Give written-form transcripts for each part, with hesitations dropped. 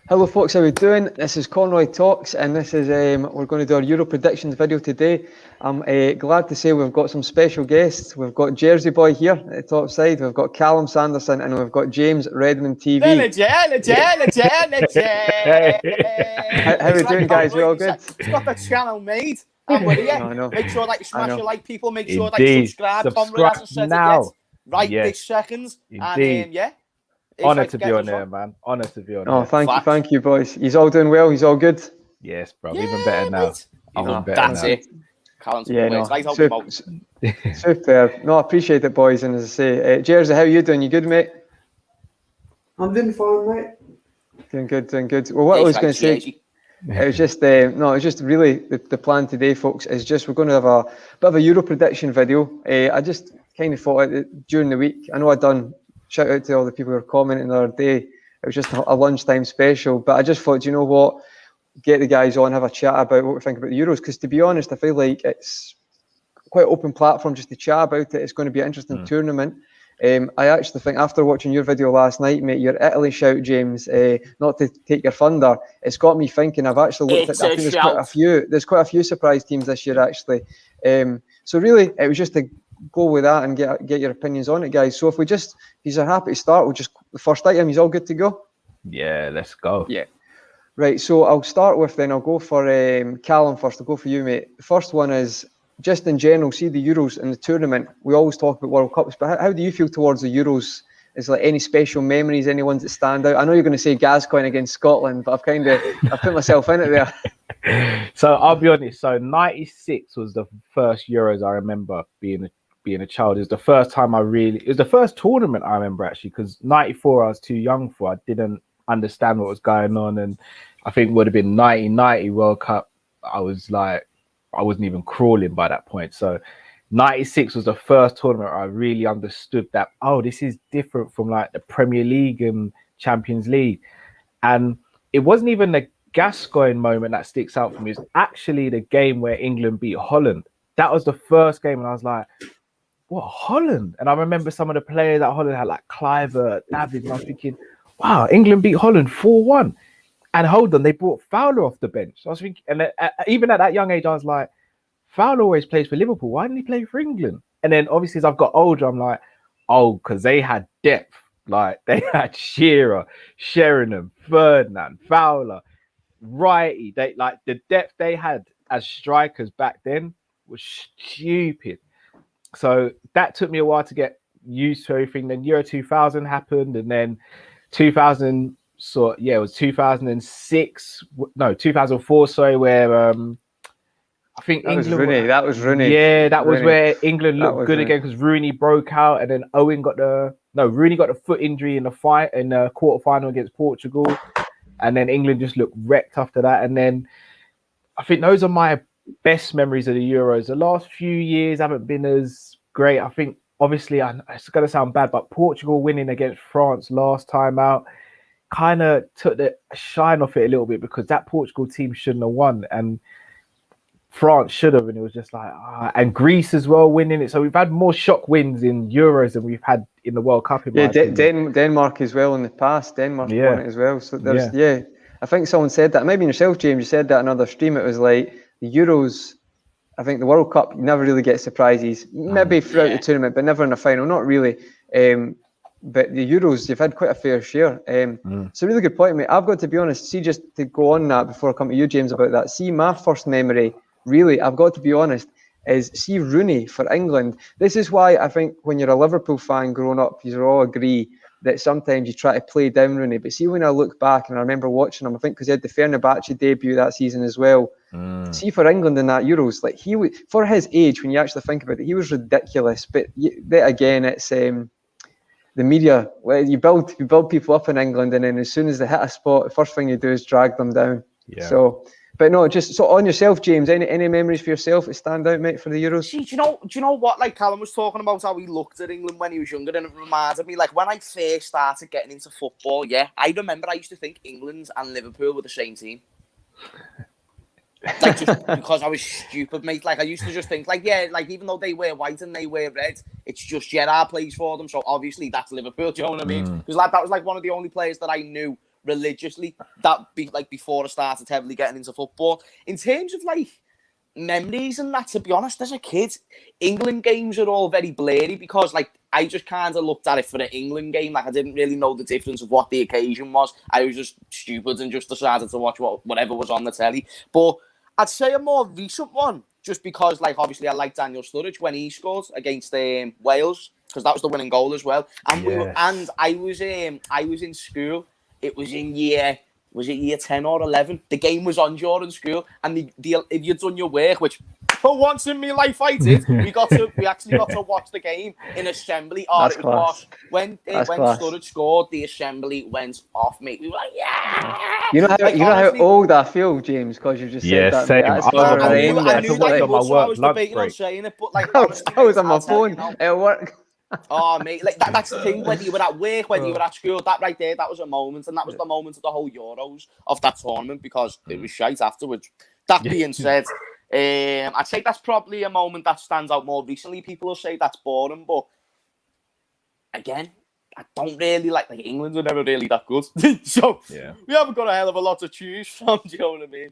Hello folks, how are we doing? This is Conroy Talks, and this is we're going to do our Euro predictions video today. I'm glad to say we've got some special guests. We've got Jersey Boy here at the top side, we've got Callum Sanderson, and we've got James Redmond TV. How are we doing, guys? We all good? It's got the channel made. And we're here. No. Make sure that you smash your like, people. Make sure that Indeed. you subscribe. Conroy hasn't said now. it yet. Right Yes. this second. Indeed. And yeah. Honor to be on there, man. Honor to be on there. Oh, thank you, boys. He's all doing well. He's all good. Yes, bro. Yeah, Even better now. mate. Even better That's now. it. Callum's Super. No, I appreciate it, boys. And as I say, Jersey, how are you doing? You good, mate? I'm doing fine, mate. Doing good. Well, what I was going to say, it was just it's just really the plan today, folks, is just we're going to have a bit of a Euro prediction video. I just kind of thought during the week. I know I'd done. Shout out to all the people who were commenting the other day. It was just a lunchtime special, but I just thought, you know what, get the guys on, have a chat about what we think about the Euros. Because to be honest, I feel like it's quite an open platform just to chat about it. It's going to be an interesting tournament. I actually think after watching your video last night, mate, your Italy shout, James, not to take your thunder, it's got me thinking. I've actually looked at. I think there's quite a few surprise teams this year actually. So really, it was just to go with that and get your opinions on it, guys. So if you're happy to start, we'll just the first item. He's all good to go. Yeah, let's go. Yeah. Right. So I'll start with then. I'll go for Callum first. I'll go for you, mate. The first one is just in general. See the Euros and the tournament. We always talk about World Cups, but how do you feel towards the Euros? Is there any special memories? Any ones that stand out? I know you're going to say Gascoigne against Scotland, but I put myself in it there. So I'll be honest. So '96 was the first Euros I remember being a child. It was the first time it was the first tournament I remember actually, because '94 I was too young for. I didn't understand what was going on, and I think it would have been 1990 World Cup. I wasn't even crawling by that point. So '96 was the first tournament where I really understood that, oh, this is different from like the Premier League and Champions League. And it wasn't even the Gascoigne moment that sticks out for me. It's actually the game where England beat Holland. That was the first game, and I was like, what, Holland? And I remember some of the players that Holland had, like Cliver, David, and I was thinking, wow, England beat Holland 4-1. And hold on, they brought Fowler off the bench. So I was thinking, and even at that young age, I was like, Fowler always plays for Liverpool. Why didn't he play for England? And then obviously as I've got older, I'm like, oh, because they had depth. Like they had Shearer, Sheringham, Ferdinand, Fowler, Wrighty. They like the depth they had as strikers back then was stupid. So that took me a while to get used to everything. Then Euro 2000 happened, and then 2000. So yeah, it was 2006. No, 2004. Sorry, where I think that England. That was Rooney. Yeah, that Rooney. was where England looked good again because Rooney broke out, and then Rooney got the foot injury in the quarterfinal against Portugal, and then England just looked wrecked after that. And then I think those are my best memories of the Euros. The last few years haven't been as great. I think obviously it's going to sound bad, but Portugal winning against France last time out kind of took the shine off it a little bit, because that Portugal team shouldn't have won and France should have, and it was just like and Greece as well winning it. So we've had more shock wins in Euros than we've had in the World Cup. Denmark as well in the past. Denmark won it as well. So there's I think someone said that. Maybe yourself, James. You said that in another stream. It was like the Euros. I think the World Cup, you never really get surprises. Maybe throughout the tournament, but never in a final. Not really. But the Euros, you've had quite a fair share. It's a really good point, mate. I've got to be honest. See, just to go on that before I come to you, James, about that. See, my first memory, really, I've got to be honest, is see Rooney for England. This is why I think when you're a Liverpool fan growing up, you all agree that sometimes you try to play down Rooney. But see, when I look back and I remember watching him, I think because he had the Fenerbahce debut that season as well. See, for England in that Euros, like he would, for his age, when you actually think about it, he was ridiculous. But again, it's the media. Well, you build people up in England, and then as soon as they hit a spot, the first thing you do is drag them down. Yeah. So, but no, just so on yourself, James. Any memories for yourself that stand out, mate, for the Euros? See, do you know what? Like Callum was talking about how he looked at England when he was younger, and it reminded me, like when I first started getting into football. Yeah, I remember I used to think England and Liverpool were the same team. Like just because I was stupid, mate. Like I used to just think, like like even though they wear white and they wear red, it's just Gerrard plays for them. So obviously that's Liverpool. Do you know what I mean? Because like that was like one of the only players that I knew religiously. That be like before I started heavily getting into football. In terms of like memories and that, to be honest, as a kid, England games are all very blurry because like I just kind of looked at it for the England game. Like I didn't really know the difference of what the occasion was. I was just stupid and just decided to watch whatever was on the telly. But I'd say a more recent one, just because like obviously I like Daniel Sturridge when he scored against Wales, because that was the winning goal as well. And I was in school. It was in year 10 or 11? The game was on during school, and if you'd done your work, which for once in my life I did, we actually got to watch the game in assembly. That's class. When Sturridge scored, the assembly went off, mate. We were like, yeah. You know how old I feel, James, because you just said that. Same. That's I knew that, so I was debating on saying it, but like honestly, I was on my phone at work. Oh, mate, like that's the thing. Whether you were at work, whether you were at school, that right there, that was a moment, and that was the moment of the whole Euros of that tournament, because it was shite afterwards. That being said, I'd say that's probably a moment that stands out more recently. People will say that's boring, but again, I don't really like England were never really that good. So we haven't got a hell of a lot to choose from. Do you know what I mean?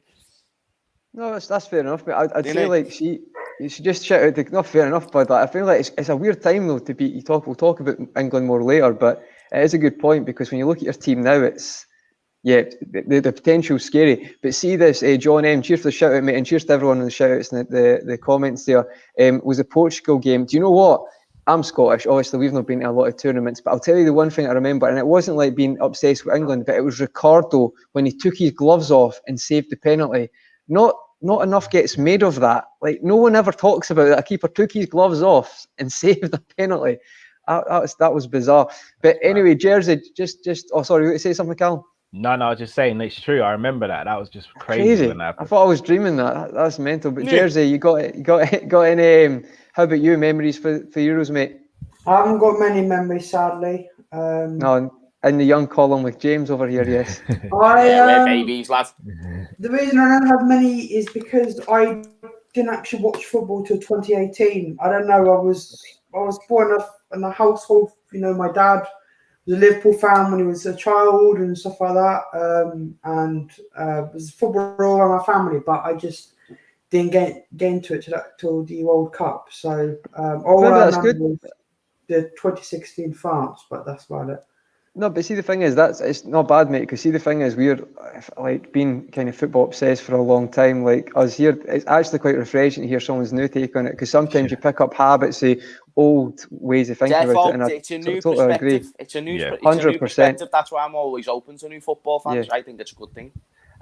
No, that's fair enough. But I'd say like you should just shout out. Not fair enough, but I feel like it's a weird time though to be. We'll talk about England more later, but it is a good point, because when you look at your team now, it's the potential's scary. But see this, John M. Cheers for the shout out, mate, and cheers to everyone in the shout outs and the comments there. Was the Portugal game? Do you know what? I'm Scottish. Obviously, we've not been to a lot of tournaments, but I'll tell you the one thing I remember, and it wasn't like being obsessed with England, but it was Ricardo when he took his gloves off and saved the penalty. Not enough gets made of that. Like, no one ever talks about that. A keeper took his gloves off and saved the penalty. That was bizarre. But anyway, Jersey, just oh, sorry, you want to say something, Cal? No, I was just saying it's true. I remember that. That was just crazy. When that happened. I thought I was dreaming that. That's mental. But Jersey, you got any? How about you? Memories for Euros, mate? I haven't got many memories, sadly. No, in the young column with James over here, yes. We're babies, lads. The reason I don't have many is because I didn't actually watch football till 2018. I don't know. I was born up in a household. You know, my dad was a Liverpool fan when he was a child and stuff like that. And was football all around my family, but I just didn't get into it till the World Cup. So all I remember was the 2016 France, but that's about it. No, but see, the thing is, it's not bad, mate, because see, the thing is, we're like being kind of football obsessed for a long time, like us here. It's actually quite refreshing to hear someone's new take on it, because sometimes you pick up habits, old ways of thinking about it, and it's a new totally perspective. agree. It's a new 100%. That's why I'm always open to new football fans. I think it's a good thing.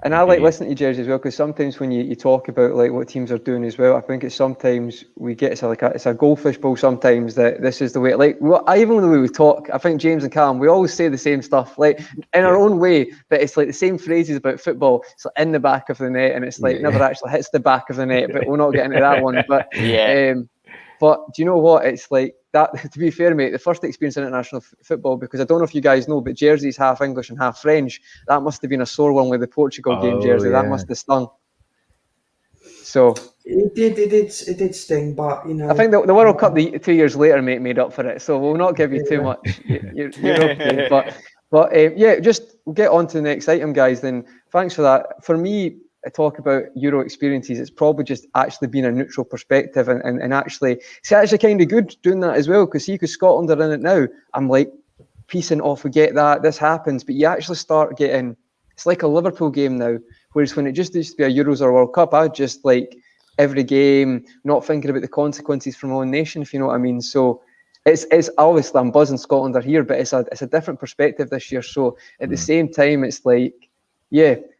And I like listening to Jersey as well, because sometimes when you talk about like what teams are doing as well, I think it's sometimes we get it's a goldfish bowl sometimes that this is the way. Like even the way we talk, I think James and Callum, we always say the same stuff, like in our own way, but it's like the same phrases about football. It's like in the back of the net, and it's like never actually hits the back of the net. But we'll not get into that one. But but do you know what? It's like that. To be fair, mate, the first experience in international football, because I don't know if you guys know, but Jersey's half English and half French. That must have been a sore one with the Portugal game, Jersey. That must have stung. So it did sting, but you know. I think the World Cup 2 years later, mate, made up for it. So we'll not give you too much. You're okay. But just we'll get on to the next item, guys. Then thanks for that. For me, I talk about Euro experiences, it's probably just actually being a neutral perspective and actually it's actually kind of good doing that as well, because Scotland are in it now, I'm like piecing off, we get that, this happens, but you actually start getting, it's like a Liverpool game now, whereas when it just used to be a Euros or World Cup, I'd just like every game, not thinking about the consequences for my own nation, if you know what I mean. So it's obviously I'm buzzing Scotland are here, but it's a different perspective this year. So at the same time, it's like,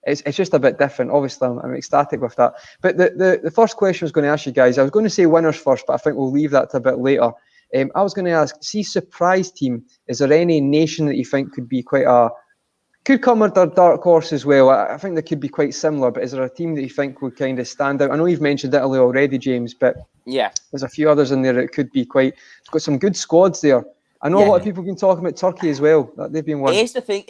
it's just a bit different. Obviously, I'm ecstatic with that. But the first question I was going to ask you guys, I was going to say winners first, but I think we'll leave that to a bit later. I was going to ask, surprise team, is there any nation that you think could be could come with their dark horse as well? I think they could be quite similar, but is there a team that you think would kind of stand out? I know you've mentioned Italy already, James, but there's a few others in there that could be it's got some good squads there. I know a lot of people have been talking about Turkey as well. That they've been one. Here's the thing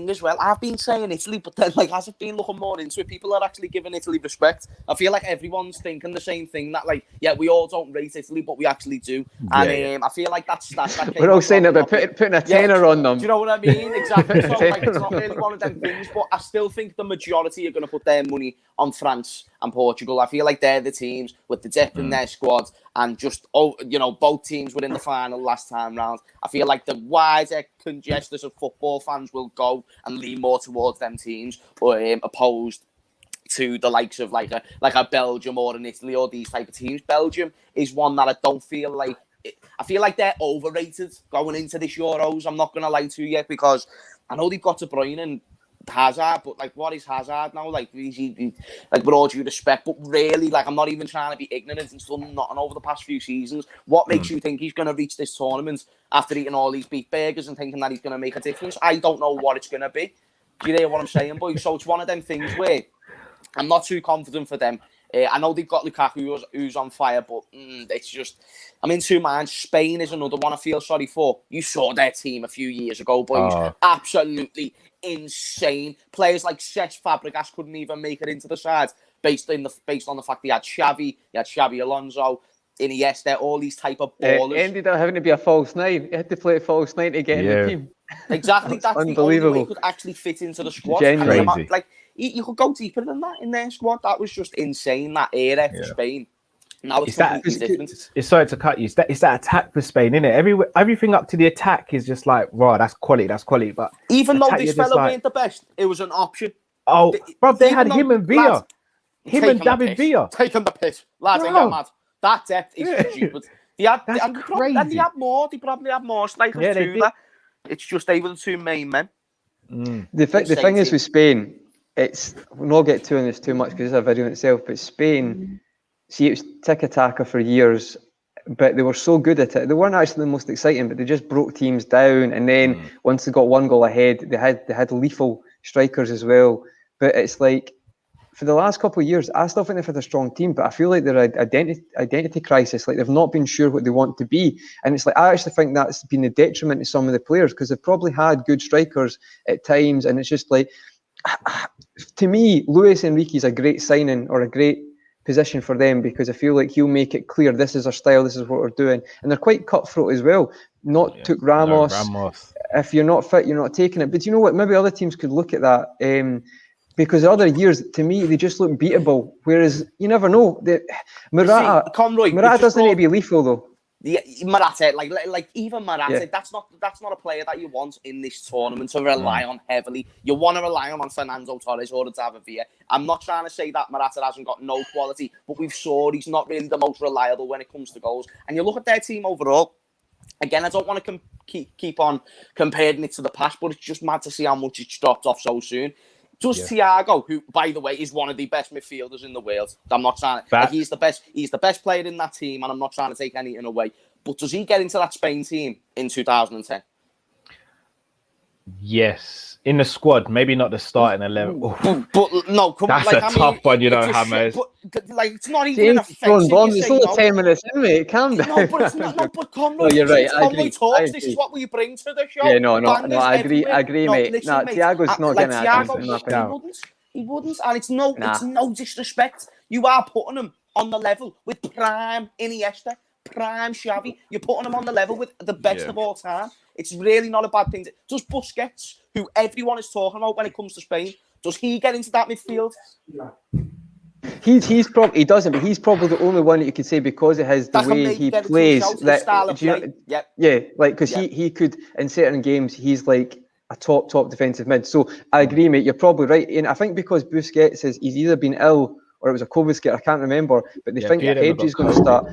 as well. I've been saying Italy, but then like as I've been looking more into it, people are actually giving Italy respect. I feel like everyone's thinking the same thing. That like, yeah, we all don't rate Italy, but we actually do. And I feel like that's that. We're all saying about putting a tenner on them. Do you know what I mean? Exactly. So like, it's not really one of them things, but I still think the majority are going to put their money on France and Portugal. I feel like they're the teams with the depth in their squad, and just both teams were in the final last time round. I feel like the wider congestion of football fans will go and lean more towards them teams, opposed to the likes of like a Belgium or an Italy or these type of teams. Belgium is one that I don't feel like. I feel like they're overrated going into this Euros. I'm not going to lie to you yet, because I know they've got De Bruyne and Hazard, but like, what is Hazard now? Like, he like, with all due respect, but really, like, I'm not even trying to be ignorant. He's done nothing over the past few seasons. What makes you think he's going to reach this tournament after eating all these beef burgers and thinking that he's going to make a difference? I don't know what it's going to be. Do you hear what I'm saying, boys? So it's one of them things where I'm not too confident for them. I know they've got Lukaku who's on fire, but it's just, I'm in two minds. Spain is another one I feel sorry for. You saw their team a few years ago, boys. Absolutely insane. Players like Cesc Fabregas couldn't even make it into the side based on the fact they had Xavi, Alonso, Iniesta, all these type of ballers. It ended up having to be a false nine. You had to play a false nine to get in the team. Exactly. That's the only way he could actually fit into the squad. Crazy. Like, you could go deeper than that in their squad. That was just insane, that era for Spain. Now it's completely different. It's sorry to cut you. It's that attack for Spain, isn't it? Everything up to the attack is just like, wow, that's quality. But even though this fella weren't the best, it was an option. Oh, bro, they had him and Villa. Him and David Villa. Taking the piss. Lads, ain't that mad? That depth is stupid. They probably had more strikers too. That. It's just they were the two main men. The thing is with Spain, we'll not get to this too much because it's a video in itself, but Spain, see, it was tiki-taka for years, but they were so good at it. They weren't actually the most exciting, but they just broke teams down, and then once they got one goal ahead, they had lethal strikers as well. But it's like, for the last couple of years, I still think they've had a strong team, but I feel like they're an identity crisis. Like, they've not been sure what they want to be. And it's like, I actually think that's been a detriment to some of the players, because they've probably had good strikers at times. And it's just like, to me, Luis Enrique's a great signing, or a great position for them, because I feel like he'll make it clear, this is our style, this is what we're doing. And they're quite cutthroat as well. Took Ramos. If you're not fit, you're not taking it. But you know what? Maybe other teams could look at that. Because the other years, to me, they just look beatable. Whereas you never know. Morata doesn't need to be lethal though. Yeah, Morata, like even Morata, that's not a player that you want in this tournament to rely on heavily. You want to rely on Fernando Torres or David Villa. I'm not trying to say that Morata hasn't got no quality, but we've saw he's not really the most reliable when it comes to goals. And you look at their team overall. Again, I don't want to keep on comparing it to the past, but it's just mad to see how much it's dropped off so soon. Does Thiago, who, by the way, is one of the best midfielders in the world, I'm not trying to... He's the best player in that team, and I'm not trying to take anything away. But does he get into that Spain team in 2010? Yes. In the squad, maybe not the starting 11. But no, that's tough one, Hammers. Like, it's not even offensive. It's only 10 minutes in, mate. Calm down. No, but it's not. No, but Conroy, you're right. I agree. This is what we bring to the show. Yeah, no, I agree, mate. Listen, mate. Thiago's not getting Thiago, he wouldn't, and it's no disrespect. You are putting him on the level with prime Iniesta, prime Xavi. You're putting him on the level with the best of all time. It's really not a bad thing. Does Busquets, who everyone is talking about when it comes to Spain, does he get into that midfield? He's probably, he doesn't, but he's probably the only one that you could say, because it has the way he plays, because he could, in certain games, he's like a top defensive mid. So I agree, mate. You're probably right, and I think because Busquets he's either been ill or it was a COVID scare, I can't remember, but they think that Pedri's going to start.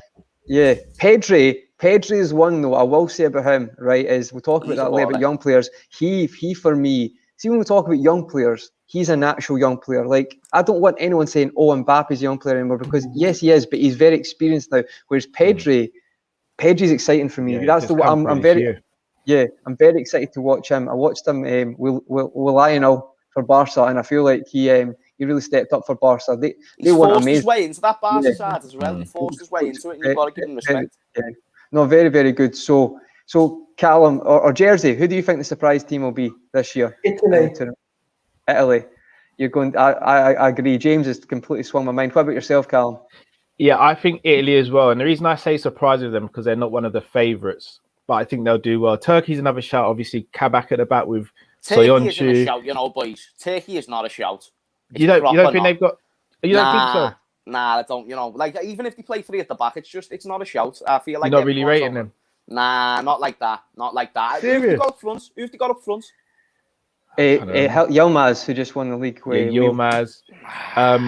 Yeah, Pedri is one though. I will say about him, right, is we'll talk about that later about young players. He for me, see, when we talk about young players, he's a natural young player. Like, I don't want anyone saying, "Oh, Mbappe's a young player anymore," because yes, he is, but he's very experienced now. Whereas Pedri's exciting for me. That's the one I'm very excited to watch him. I watched him with Lionel for Barca, and I feel like he really stepped up for Barca. They forced his way into that Barca side as well. He forced his way into it, and you've got to give him respect. No, very, very good. So So Callum or Jersey, who do you think the surprise team will be this year? Italy. You're going. I agree. James has completely swung my mind. What about yourself, Callum? Yeah, I think Italy as well. And the reason I say surprise with them because they're not one of the favourites, but I think they'll do well. Turkey's another shout. Obviously, Kabak at the back with Turkey isn't a shout, you know, boys. Turkey is not a shout. You don't think they've got? You don't think so? Nah, I don't. You know, like even if they play 3 at the back, it's not a shout. I feel like you're not really rating them. Nah, not like that. Not like that. Serious? Who've they got up front? Yilmaz, who just won the league. Yilmaz.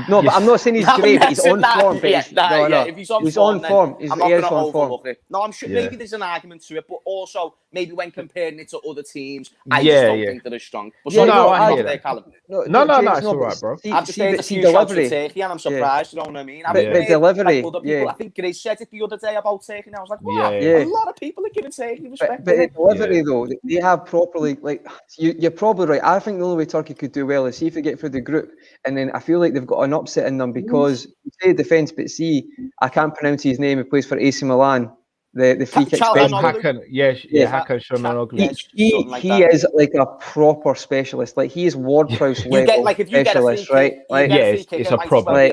No, but I'm not saying he's great. But he's on form. If he's on form, he's I'm not going to overlook form. it. No, I'm sure maybe there's an argument to it, but also maybe when comparing it to other teams, I just don't think they're as strong. But I hear that. Callum. No, it's all right, bro. I've just heard a few shots for Turkey, and I'm surprised. You know what I mean? The delivery. I think Grace said it the other day about Turkey, and I was like, wow, a lot of people are giving Turkey respect. But the delivery, though, they have properly, like, you're probably right. I think the only way Turkey could do well is see if they get through the group, and then I feel like they've got an upset in them because you say defence, but see, I can't pronounce his name. He plays for AC Milan. The free kick specialist. Hakan Çalhanoğlu. He is like a proper specialist. Like he is Ward-Prowse level specialist, right? Like it's a problem.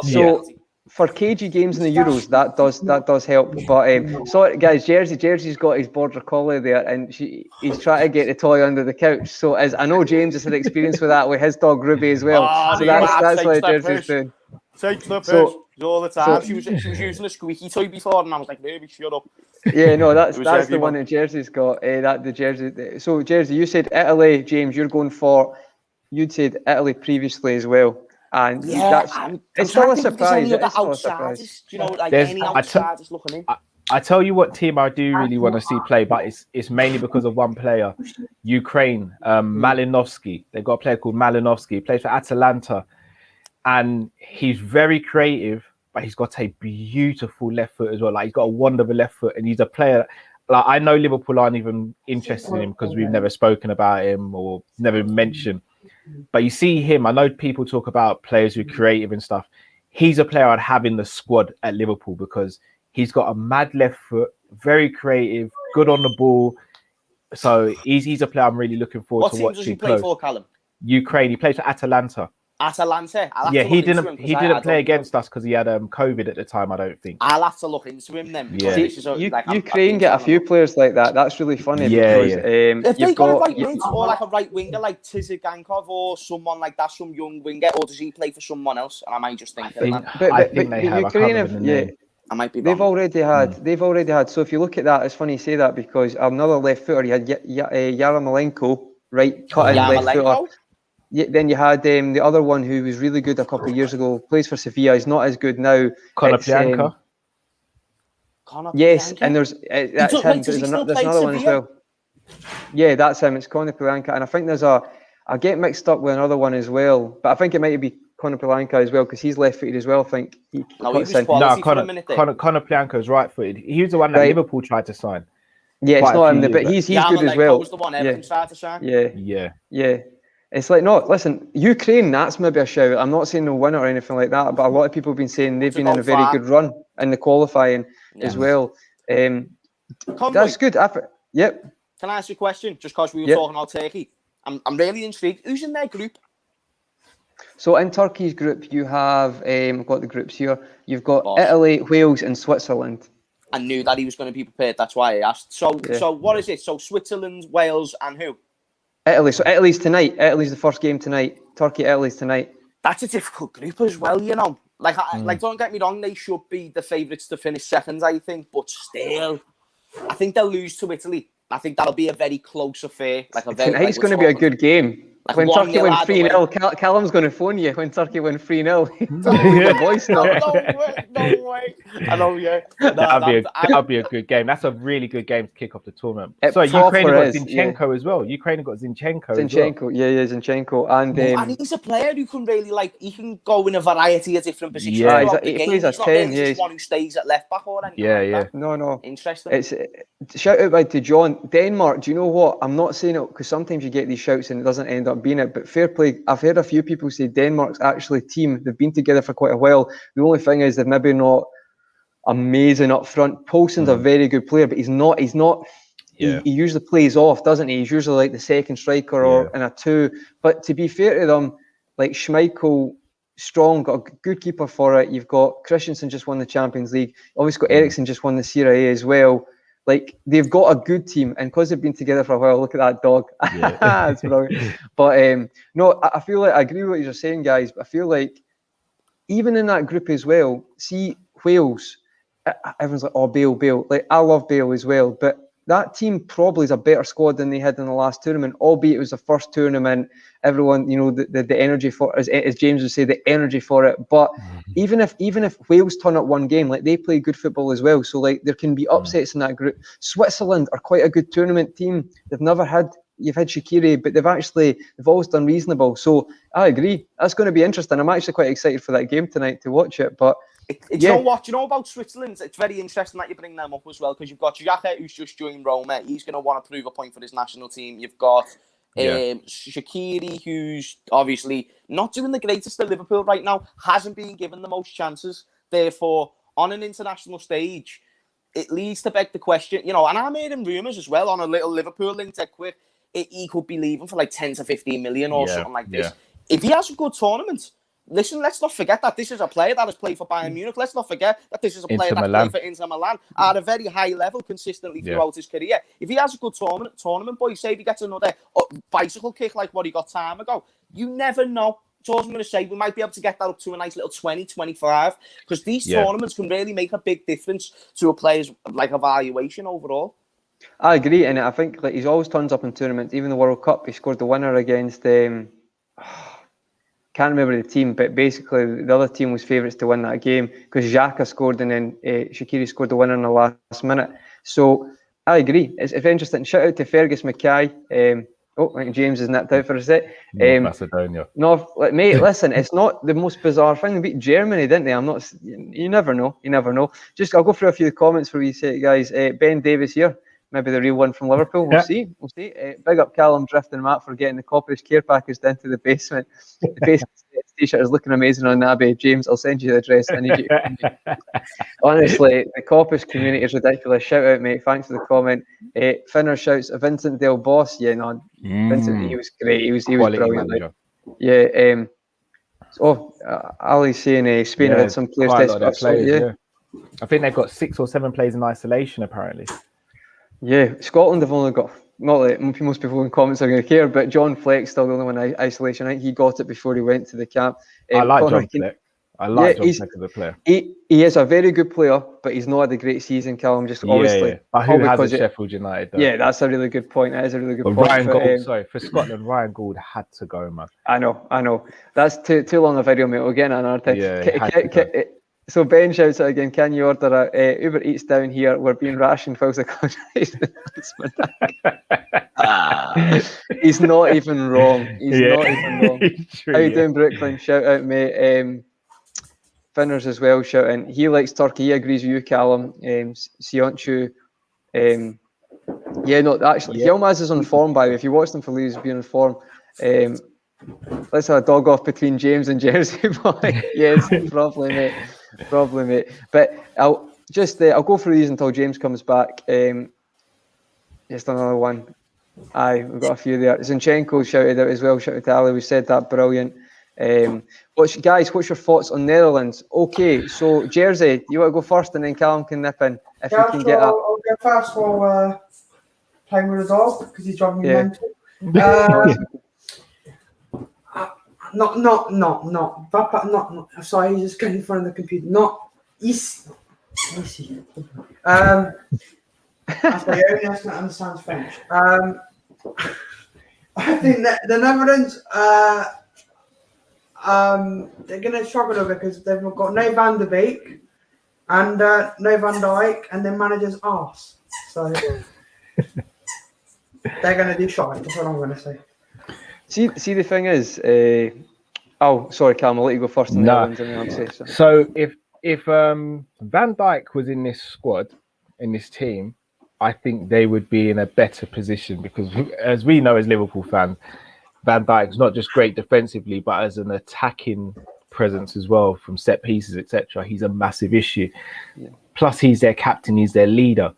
So for cagey games in the Euros, that does help. But sorry guys, Jersey's got his border collie there, and he's trying to get the toy under the couch. So as I know James has had experience with that with his dog Ruby as well. So that's what Jersey's doing. Takes the piss all the time. She was using a squeaky toy before, and I was like, "Baby, shut up." Yeah, no, that's the one that Jersey's got. The Jersey. So Jersey, you said Italy, James. You're going for. You'd said Italy previously as well, and it's still a surprise. It's still a surprise. You know, like any outsiders looking in. I tell you what team I do really want to see play, but it's mainly because of one player, Ukraine, Malinovsky. They've got a player called Malinovsky. He plays for Atalanta. And he's very creative, but he's got a beautiful left foot as well. Like he's got a wonderful left foot, and he's a player. Like I know Liverpool aren't even interested in him because we've never spoken about him or never mentioned. But you see him. I know people talk about players who are creative and stuff. He's a player I'd have in the squad at Liverpool because he's got a mad left foot, very creative, good on the ball. So he's a player I'm really looking forward to watching. What team does he play for, Callum? Ukraine. He plays for Atalanta. Yeah, he didn't play against us because he had COVID at the time. I don't think. I'll have to look into him then. Yeah. Ukraine get a few players like that. That's really funny. If they got a right wing or like a right winger like Tsigankov or someone like that, some young winger, or does he play for someone else? And I might just think that. I think they have. Ukraine, I might be. They've already had. So if you look at that, it's funny you say that because another left footer. You had Yarmolenko, right, cut in left footer. Yeah, then you had the other one who was really good a couple of years ago, plays for Sevilla. He's not as good now. Konoplyanka. Yes, and there's that's him. There's another one as well. Yeah, that's him. It's Konoplyanka, and I think there's I get mixed up with another one as well, but I think it might be Konoplyanka as well because he's left-footed as well. I think Konoplyanka is right-footed. He was the one that Liverpool tried to sign. Yeah, it's not him, but he's good as well. Was the one Everton tried to sign. Yeah. It's like, no, listen, Ukraine, that's maybe a shout. I'm not saying no winner or anything like that, but a lot of people have been saying they've been in a very good run in the qualifying as well. That's good. Yep. Can I ask you a question? Just because we were talking about Turkey. I'm really intrigued. Who's in their group? So in Turkey's group, you have, I've got the groups here. You've got Italy, Wales and Switzerland. I knew that he was going to be prepared. That's why I asked. So what is it? So Switzerland, Wales and who? Italy. So Italy's tonight. Italy's the first game tonight. Turkey, Italy's tonight. That's a difficult group as well, you know. Like don't get me wrong, they should be the favourites to finish second, I think. But still, I think they'll lose to Italy. I think that'll be a very close affair. Tonight's going to be a good game. Like when Turkey win 3-0, Callum's going to phone you when Turkey win 3-0. No way. I know, yeah. That'll be a good game. That's a really good game to kick off the tournament. So Ukraine got Zinchenko as well. Ukraine got Zinchenko. Zinchenko. And he's a player who can really he can go in a variety of different positions. Yeah, he plays as 10. He's one who stays at left back or anything. Yeah. No. Interesting. It's shout out to John. Denmark, do you know what? I'm not saying it because sometimes you get these shouts and it doesn't end up being it, but fair play. I've heard a few people say Denmark's actually a team. They've been together for quite a while. The only thing is they've maybe not amazing up front. Poulsen's a very good player, but he's not. He usually plays off, doesn't he? He's usually like the second striker or in a two. But to be fair to them, like Schmeichel, strong, got a good keeper for it. You've got Christensen just won the Champions League. Obviously got Eriksen just won the Serie A as well. Like, they've got a good team, and because they've been together for a while, look at that dog. It's brilliant. But no, I feel like I agree with what you're saying, guys. But I feel like even in that group as well, see Wales, everyone's like, oh, Bale. Like, I love Bale as well, but that team probably is a better squad than they had in the last tournament, albeit it was the first tournament. Everyone, you know, the energy for, as James would say, the energy for it. But even if Wales turn up one game, like, they play good football as well. So, like, there can be upsets in that group. Switzerland are quite a good tournament team. You've had Shaqiri, but they've always done reasonable. So I agree. That's going to be interesting. I'm actually quite excited for that game tonight to watch it. But you know what? You know about Switzerland? It's very interesting that you bring them up as well, because you've got Jota, who's just joined Roma. He's going to want to prove a point for his national team. You've got Shaqiri, who's obviously not doing the greatest at Liverpool right now, hasn't been given the most chances. Therefore, on an international stage, it leads to beg the question, you know, and I'm hearing rumours as well on a little Liverpool link that quick, he could be leaving for like 10 to 15 million or something like this. If he has a good tournament, listen, let's not forget that this is a player that has played for Bayern Munich. Let's not forget that this is a player that played for Inter Milan at a very high level consistently throughout his career. If he has a good tournament, boy, say if he gets another bicycle kick like what he got time ago, you never know. So I was going to say, we might be able to get that up to a nice little 20, 25, because these tournaments can really make a big difference to a player's like evaluation overall. I agree, and I think like he's always turns up in tournaments. Even the World Cup, he scored the winner against can't remember the team, but basically the other team was favourites to win that game because Xhaka scored and then Shaqiri scored the winner in the last minute. So I agree. It's interesting. Shout out to Fergus Mackay. I think James is nipped out for a sec. North Macedonia. No, mate, listen, it's not the most bizarre thing. They beat Germany, didn't they? You never know. I'll go through a few comments for you, say, guys. Ben Davis here. Maybe the real one from Liverpool. We'll see. Big up Callum, Drift and Matt for getting the Coppish care package down to the basement. The basement t-shirt is looking amazing on Abbey. James, I'll send you the address. I need you. Honestly, the Coppish community is ridiculous. Shout out, mate. Thanks for the comment. Finner shouts, Vincent Del Boss. Yeah, no, Vincent, he was great. He was brilliant. Like, Ali's saying Spain had some players desperate. I think they've got 6 or 7 players in isolation, apparently. Yeah, Scotland have only got, not that most people in comments are going to care, but John Fleck's still the only one in isolation. I think he got it before he went to the camp. I like John Fleck. I like John Fleck as a player. He is a very good player, but he's not had a great season, Callum. Just obviously. Yeah. But who has it? Sheffield United, though. Yeah, that's a really good point. That is a really good point. Ryan Gould, for Scotland, Ryan Gould had to go, man. I know. That's too long a video, mate. We'll get another time. Yeah, so Ben shouts out again, can you order a Uber Eats down here? We're being rationed whilst the contract. He's not even wrong. How you doing, Brooklyn? Shout out, mate. Finners as well, shouting. He likes Turkey. He agrees with you, Callum. Sionchu. Yilmaz is on form, by the way. If you watch them for Leeds being on form, let's have a dog off between James and Jersey boy. Yes, probably, mate. But I'll go through these until James comes back. Just another one. We've got a few there. Zinchenko shouted out as well. Shout out to Ali. We said that, brilliant. What's your thoughts on Netherlands? Okay, so Jersey, you want to go first, and then Callum can nip in if you can get up. I'll go first while playing with the dog because he's driving me mental. Not. Sorry, he's just getting in front of the computer. Not easy. That's my only person that understands French. I think that the Netherlands, they're going to struggle a bit because they've got no Van der Beek and no Van Dijk, and their manager's arse. So they're going to do shite. That's what I'm going to say. See, the thing is, sorry, Callum, I'll let you go first. So if Van Dijk was in this squad, in this team, I think they would be in a better position because, as we know as Liverpool fans, Van Dijk's not just great defensively, but as an attacking presence as well from set pieces, etc. He's a massive issue. Yeah. Plus, he's their captain. He's their leader.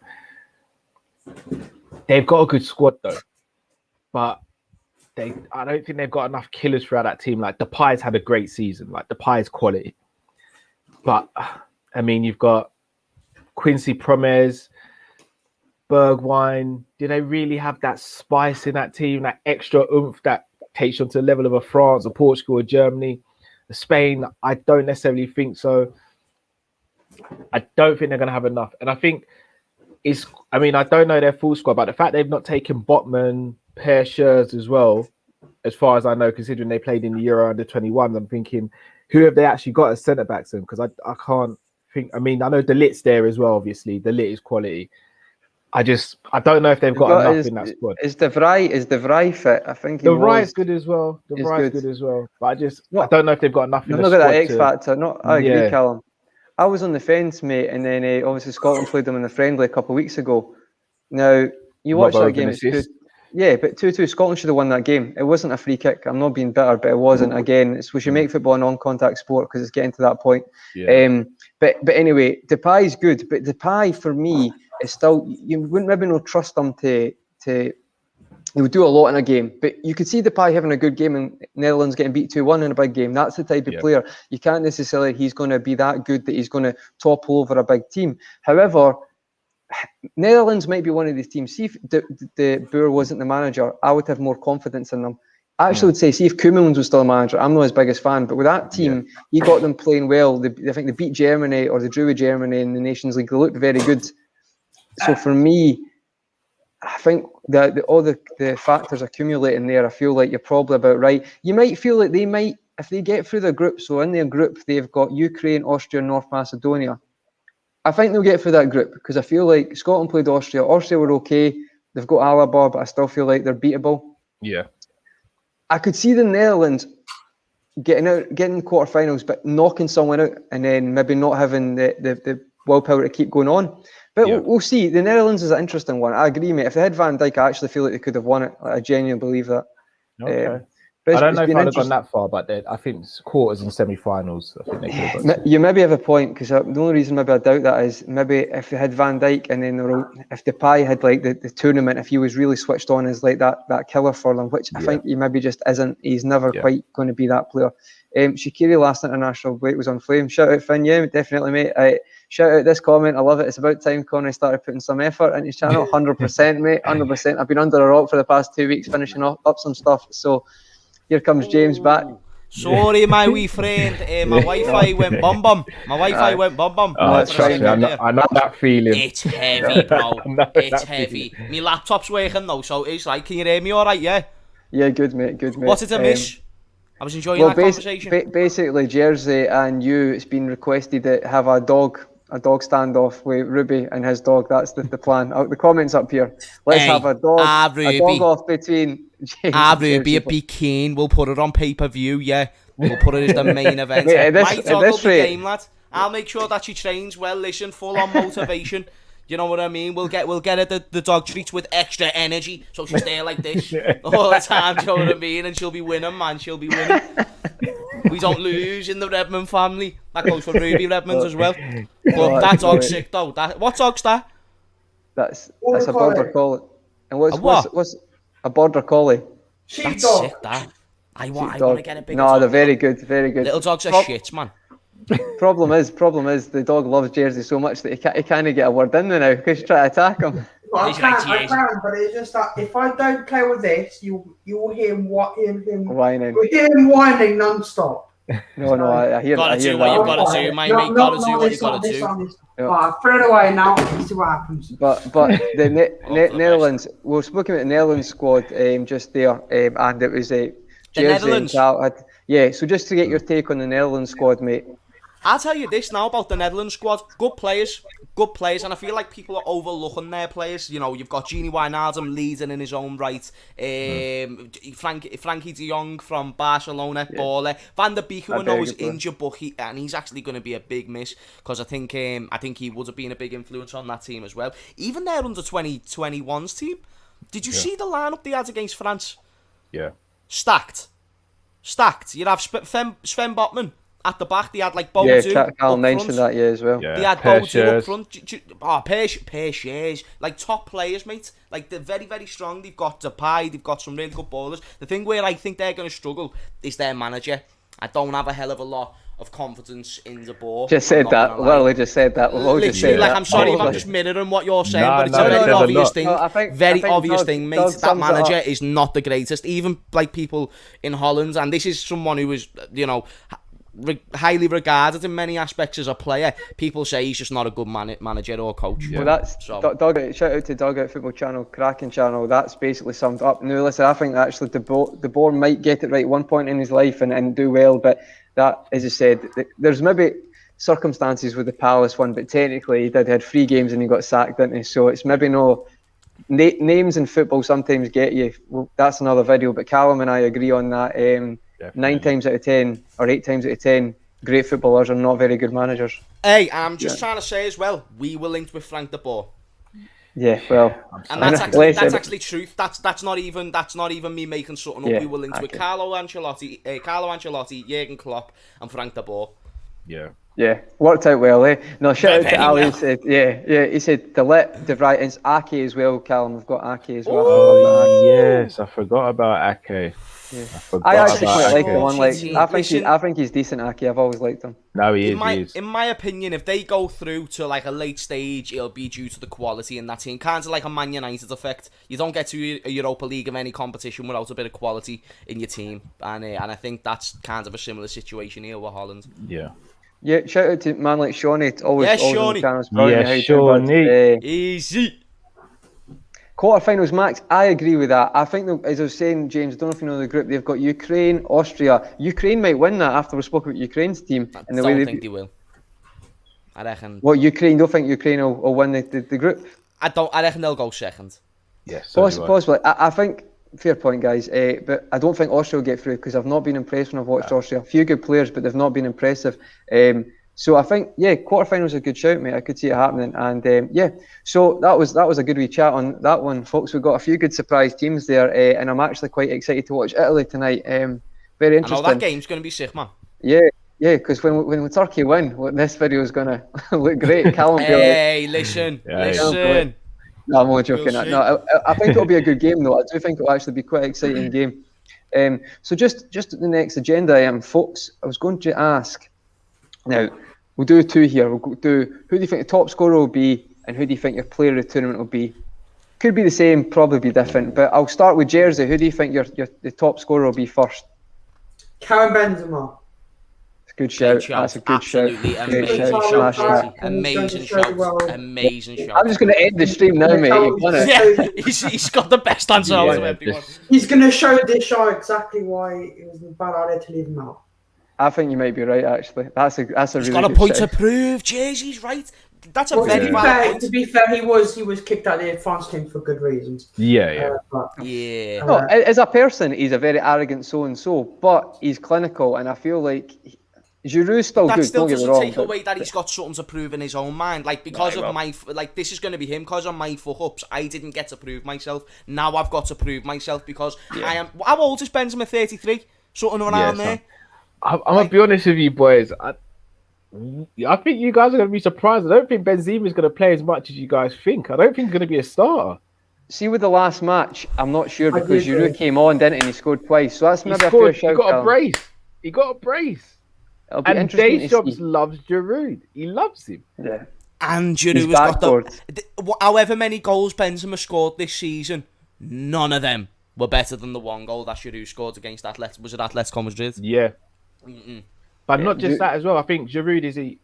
They've got a good squad though, but I don't think they've got enough killers throughout that team. Like Depay's had a great season. Like Depay's quality, but I mean, you've got Quincy Promes, Bergwijn. Do they really have that spice in that team? That extra oomph that takes you to the level of a France or Portugal or Germany, Spain? I don't necessarily think so. I don't think they're going to have enough. And I think I don't know their full squad, but the fact they've not taken Botman, Per Schurz as well, as far as I know, considering they played in the Euro under 21, I'm thinking, who have they actually got as centre backs in? Because I can't think. I mean, I know De Ligt's there as well. Obviously, De Ligt is quality. I don't know if they've got enough in that squad. Is De Vrij fit? I think De Vrij's good as well. De Vrij's good as well. But I don't know if they've got enough in the squad. Look at that X factor. I agree, Callum. I was on the fence, mate, and then obviously Scotland played them in the friendly a couple of weeks ago. Now, you watch that game. But 2-2, Scotland should have won that game. It wasn't a free kick. I'm not being bitter, but it wasn't. Again, we should make football a non-contact sport because it's getting to that point. Yeah. But anyway, Depay's good, but Depay for me is still. You wouldn't maybe not trust him to. He would do a lot in a game, but you could see Depay having a good game and Netherlands getting beat 2-1 in a big game. That's the type of player. You can't necessarily. He's going to be that good that he's going to topple over a big team. However, Netherlands might be one of these teams. See if the Boer wasn't the manager, I would have more confidence in them. I actually would say, see if Koeman was still a manager, I'm not his biggest fan, but with that team, he got them playing well. I think they beat Germany, or they drew with Germany in the Nations League. They looked very good. So for me, I think that all the factors accumulating there, I feel like you're probably about right. You might feel like they might, if they get through the group, so in their group, they've got Ukraine, Austria, North Macedonia. I think they'll get through that group because I feel like Scotland played Austria. Austria were okay. They've got Alaba, but I still feel like they're beatable. Yeah. I could see the Netherlands getting the quarterfinals, but knocking someone out and then maybe not having the willpower to keep going on. But we'll see. The Netherlands is an interesting one. I agree, mate. If they had Van Dijk, I actually feel like they could have won it. I genuinely believe that. Okay. I don't know if I'd have gone that far, but I think quarters and semi-finals, I think they could have got. You maybe have a point, because the only reason maybe I doubt that is maybe if they had Van Dijk and then if Depay had like the tournament, if he was really switched on as like that killer for them, which I think he maybe just isn't. He's never quite going to be that player. Shaqiri last international break was on flame. Shout out Finn, definitely, mate. Shout out this comment. I love it. It's about time Conor started putting some effort into his channel. 100%, mate. 100%. I've been under a rock for the past 2 weeks finishing up some stuff. So here comes James back. Sorry, my wee friend. My Wi-Fi went bum bum. Oh, trust me, I know that feeling. It's heavy, bro. It's heavy. My laptop's working now, so it's like, can you hear me all right? Yeah. Yeah, good, mate. Good, mate. What's it a miss? I was enjoying that conversation. Basically, Jersey and you, it's been requested to have a dog standoff with Ruby and his dog. That's the plan. The comments up here. Let's have a dog off between James and Ruby, a big keen. We'll put it on pay-per-view, We'll put it as the main event. My dog will be game, lad. I'll make sure that she trains well, listen, full-on motivation. You know what I mean? We'll get her the dog treats with extra energy, so she's there like this all the time. Do you know what I mean? And she'll be winning, man. She'll be winning. We don't lose in the Redmond family. That goes for Ruby Redmond as well. But that dog's sick though. What dog's that? That's a border collie. And what's a border collie? That's sick. That I want to get a big. No, they're very good, very good. Little dogs are shit, man. Problem is, the dog loves Jersey so much that he can't get a word in there now because you try to attack him. I can, but it's just that if I don't play with this, you will hear him whining. You'll hear him whining non-stop. No, I hear. Gotta do what you've got to do, mate. Gotta do what you've got to do. Throw it away now and see what happens. But the Netherlands, we spoke about the Netherlands squad just there, and it was Jersey the Netherlands. So just to get your take on the Netherlands squad, mate. I'll tell you this now about the Netherlands squad. Good players, and I feel like people are overlooking their players. You know, you've got Gini Wijnaldum leading in his own right. Frankie de Jong from Barcelona, baller. Van der Beek, who I know is injured, but he's actually going to be a big miss because I think he would have been a big influence on that team as well. Even their under 21s team. Did you see the lineup they had against France? Yeah. Stacked. You'd have Sven Botman, at the back. They had like Boadu up Callum mentioned front. that as well. Yeah. They had Boadu up front. Pair shares. Like top players, mate. Like they're very, very strong. They've got Depay. They've got some really good ballers. The thing where I think they're going to struggle is their manager. I don't have a hell of a lot of confidence in the ball. Just said that. Literally just said that. We've all just said like, that. I'm sorry if I'm just mirroring what you're saying, but it's no, a very obvious thing. No, I think obvious Doug, thing, mate. Doug That manager is not the greatest. Even like people in Holland, and this is someone who is, you know, highly regarded in many aspects as a player. People say he's just not a good manager or coach. Well, that's Doug. Shout out to Doug at Football Channel, cracking channel. That's basically summed up. No, listen, I think actually De Boer might get it right at one point in his life and do well, but that, as I said, there's maybe circumstances with the Palace one, but technically he had 3 games and he got sacked, didn't he? So it's maybe no names in football sometimes get you. Well, that's another video, but Callum and I agree on that. 9 times out of 10 or 8 times out of 10, great footballers are not very good managers. Hey, I'm just trying to say as well, we were linked with Frank de Boer. Yeah, well, and that's actually truth. That's not even me making something up. We were linked with Carlo Ancelotti, Jurgen Klopp, and Frank de Boer. Yeah, worked out well, eh? No, shout out to Ali. Well. Said, he said to let De Vrij, it's Ake as well, Callum. We've got Ake as well. Oh, yes, I forgot about Ake. Yeah. I actually quite like the one. Like, I think he's decent, Ake. I've always liked him. No, he is. In my opinion, if they go through to like a late stage, it'll be due to the quality in that team. Kind of like a Man United effect. You don't get to a Europa League of any competition without a bit of quality in your team, and I think that's kind of a similar situation here with Holland. Yeah, shout out to man like Shawnee. Always Shawnee. Shawnee. Easy. Quarterfinals, Max, I agree with that. I think, as I was saying, James, I don't know if you know the group, they've got Ukraine, Austria. Ukraine might win that after we spoke about Ukraine's team. I don't think they will. I reckon... What, Ukraine? Don't think Ukraine will win the group? I reckon they'll go second. Yes, possibly. I think, fair point, guys, but I don't think Austria will get through because I've not been impressed when I've watched Austria. A few good players, but they've not been impressive. So I think, quarterfinals a good shout, mate. I could see it happening, and so that was a good wee chat on that one, folks. We've got a few good surprise teams there, and I'm actually quite excited to watch Italy tonight. Very interesting. I know that game's going to be sick, man. Yeah, because when Turkey win, this video is going to look great. Callum, hey, listen. No, I'm only joking. No, I think it'll be a good game, though. I do think it'll actually be quite an exciting game. So just the next agenda, folks, I was going to ask. Now, we'll do 2 here. We'll do who do you think the top scorer will be, and who do you think your player of the tournament will be? Could be the same, probably be different. But I'll start with Jersey. Who do you think the top scorer will be first? Karim Benzema. It's a good shout. That's a good shout. Amazing shout. Amazing shout. I'm just going to end the stream now, mate. You've done it. Yeah, he's got the best answer out of everyone. He's going to show this show exactly why it was a bad idea to leave him out. I think you might be right, actually. That's a really good He's got a point to prove. Jeez, he's right. That's a very valid point. To be fair, he was kicked out of the France team for good reasons. As a person, he's a very arrogant so-and-so, but he's clinical, and I feel like Giroud's still good. That still don't get me doesn't wrong, take away that he's got something to prove in his own mind. Like, because of my... Like, this is going to be him. Because of my fuck-ups, I didn't get to prove myself. Now I've got to prove myself because I am... How old is Benzema? 33? Something around there? I'm gonna be honest with you, boys. I think you guys are gonna be surprised. I don't think Benzema is gonna play as much as you guys think. I don't think he's gonna be a starter. See, with the last match, I'm not sure because Giroud came on, didn't he? And he scored twice, so that's maybe a fair shout. He got a brace. And Deschamps loves Giroud. He loves him. Yeah. And Giroud has got however many goals Benzema scored this season, none of them were better than the 1 goal that Giroud scored against Atletico Madrid. Yeah. But not just that as well. I think Giroud is he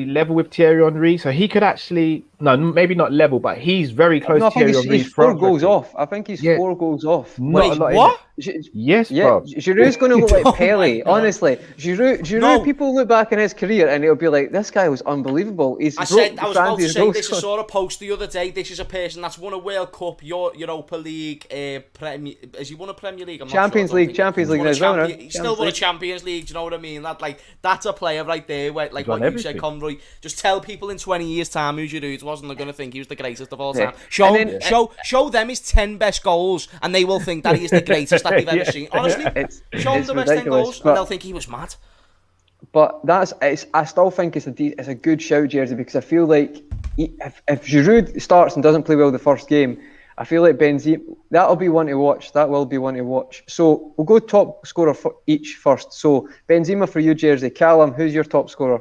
level with Thierry Henry, so he could actually maybe not level, but he's very close to Thierry Henry. He's 4 goals off. I think he's 4 goals off. Wait, what? Yes, bro. Giroud's going to look like Pele. Honestly, Giroud. People look back in his career and it'll be like, this guy was unbelievable. I was about to say this. I saw a post the other day. This is a person that's won a World Cup, Europa League, has he won a Premier League? Champions League as well. He's still won a Champions League. Do you know what I mean? That's a player right there. Where, like what you said, Conroy. Just tell people in 20 years' time who Giroud was, and they're going to think he was the greatest of all time. Show them his 10 best goals, and they will think that he is the greatest that they've ever seen. Honestly, show them the best 10 goals, and they'll think he was mad. But I still think it's a good shout jersey because I feel like if Giroud starts and doesn't play well the first game, I feel like Benzema, that'll be one to watch. That will be one to watch. So we'll go top scorer for each first. So Benzema for you, jersey. Callum, who's your top scorer?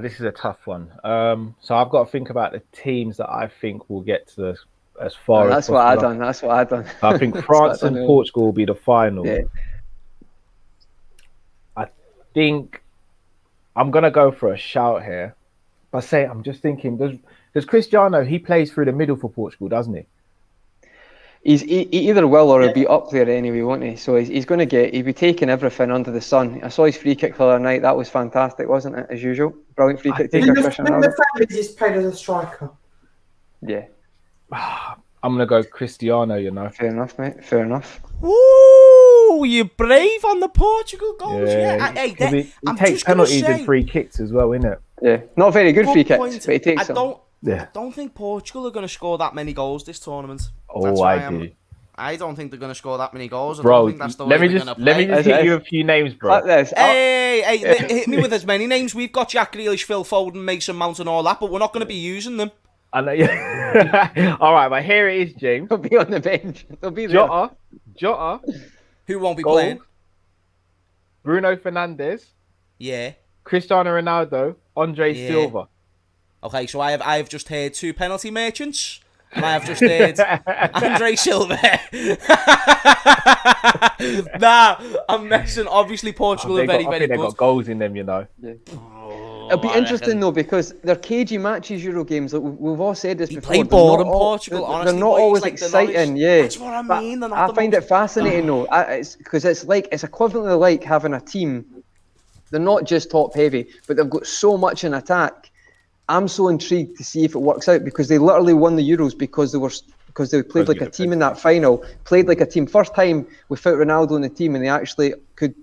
This is a tough one. So I've got to think about the teams that I think will get to as far as possible. That's what I done. I think France and Portugal will be the final. Yeah. I think I'm gonna go for a shout here. But I'm just thinking, does Cristiano, he plays through the middle for Portugal, doesn't he? He either will or he'll be up there anyway, won't he? So he's going to he'll be taking everything under the sun. I saw his free kick the other night. That was fantastic, wasn't it? As usual, brilliant free kick taker. The he's played as a striker. Yeah. I'm going to go Cristiano, you know. Fair enough, mate. Fair enough. Ooh, you're brave on the Portugal goals. Yeah. He takes penalties and free kicks as well, innit? Yeah. Not very good free kicks, but he takes them. I don't think Portugal are going to score that many goals this tournament. Do. I don't think they're going to score that many goals. Bro, let me just hit you a few names, bro. Hey, hit me with as many names. We've got Jack Grealish, Phil Foden, Mason Mount and all that, but we're not going to be using them. I know. All right, but here it is, James. They'll be on the bench. They'll be there. Jota. Who won't be playing? Bruno Fernandes. Yeah. Cristiano Ronaldo. Andre Silva. Okay, so I have just heard two penalty merchants, and I have just heard Andre Silva. Nah, I'm messing. Obviously, Portugal are very good. They've got goals in them, you know. Yeah. It'll be interesting though because they're cagey matches, Euro games. Like we've all said this before. Play boring Portugal. Honestly, they're not always exciting. Yeah, that's what I mean. I find it fascinating though. It's because it's equivalently like having a team. They're not just top heavy, but they've got so much in attack. I'm so intrigued to see if it works out because they literally won the Euros because they played like a team in that final. Played like a team. First time without Ronaldo in the team, and they actually could.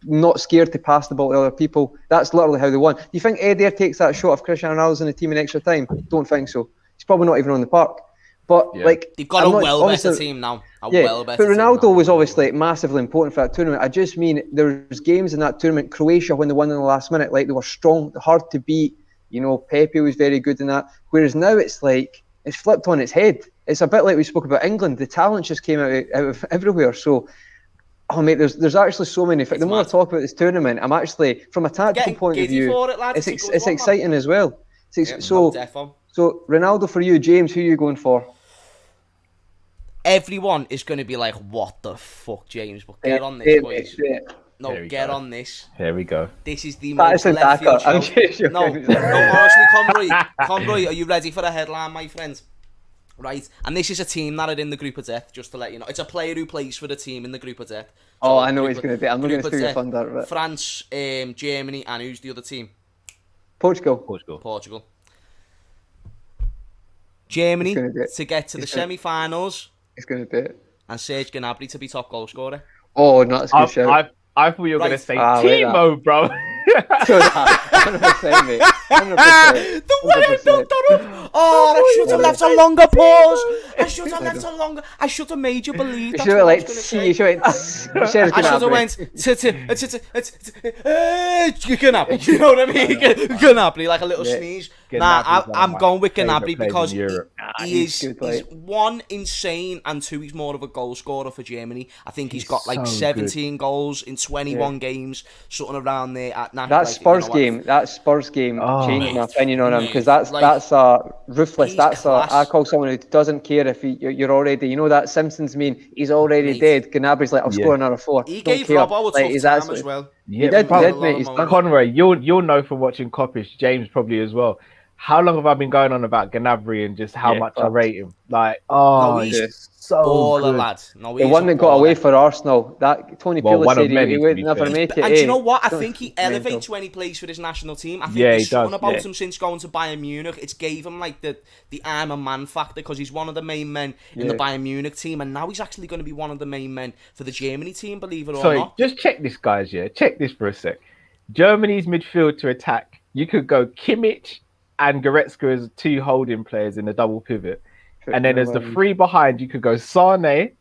Not scared to pass the ball to other people. That's literally how they won. Do you think Eder takes that shot of Cristiano Ronaldo's in the team in extra time? Don't think so. He's probably not even on the park. But they've got better team now. But Ronaldo was obviously massively important for that tournament. I just mean there's games in that tournament. Croatia when they won in the last minute, like they were strong, hard to beat. You know, Pepe was very good in that. Whereas now it's like it's flipped on its head. It's a bit like we spoke about England. The talent just came out of everywhere. So. Oh mate, there's actually so many. The more I talk about this tournament, I'm actually from a tactical point of view, it's exciting as well. So Ronaldo for you, James, who are you going for? Everyone is going to be like, "What the fuck, James?" But get on this, boys. No, get on this. Here we go. This is the most left field show. No, honestly, Conroy, are you ready for a headline, my friend? Right, and this is a team that are in the group of death, just to let you know. It's a player who plays for the team in the group of death. So I know what he's going to do. I'm not going to steal your thunder. But... France, Germany, and who's the other team? Portugal. Germany to get to the semi-finals. He's going to do it. And Serge Gnabry to be top goal scorer. Oh, no, that's a good shout. I thought you were going to say Timo, bro. 100%, mate. 100%. The way I built that up. Oh, I should have left a longer pause. I should have made you believe. You should have went Gnabry. You know what I mean? Gnabry, like a little sneeze. I'm going with Gnabry because he's one, insane, and two, he's more of a goal scorer for Germany. I think he's got like 17 goals in 21 games, something around there. That Spurs game changed my opinion on him because that's ruthless. I call someone who doesn't care if you're already, you know that Simpsons meme, he's already dead. Gnabry's like, I'll score another 4. He gave Robbo a tough time as well. He did, mate. Conway, you'll know from watching Coppish, James probably as well. How long have I been going on about Gnabry and just how much I rate him? Like, he's so baller, good. Lad. The one that got away for Arsenal, that Tony Pulis said he would never make it. And do you know what? I think he elevates when he plays for his national team. I think there's something about him since going to Bayern Munich. It's gave him like the I'm a man factor because he's one of the main men in the Bayern Munich team, and now he's actually going to be one of the main men for the Germany team, believe it or not. Just check this, guys. Check this for a sec. Germany's midfield to attack. You could go Kimmich and Goretzka as 2 holding players in the double pivot. And then as the 3 behind, you could go Sane,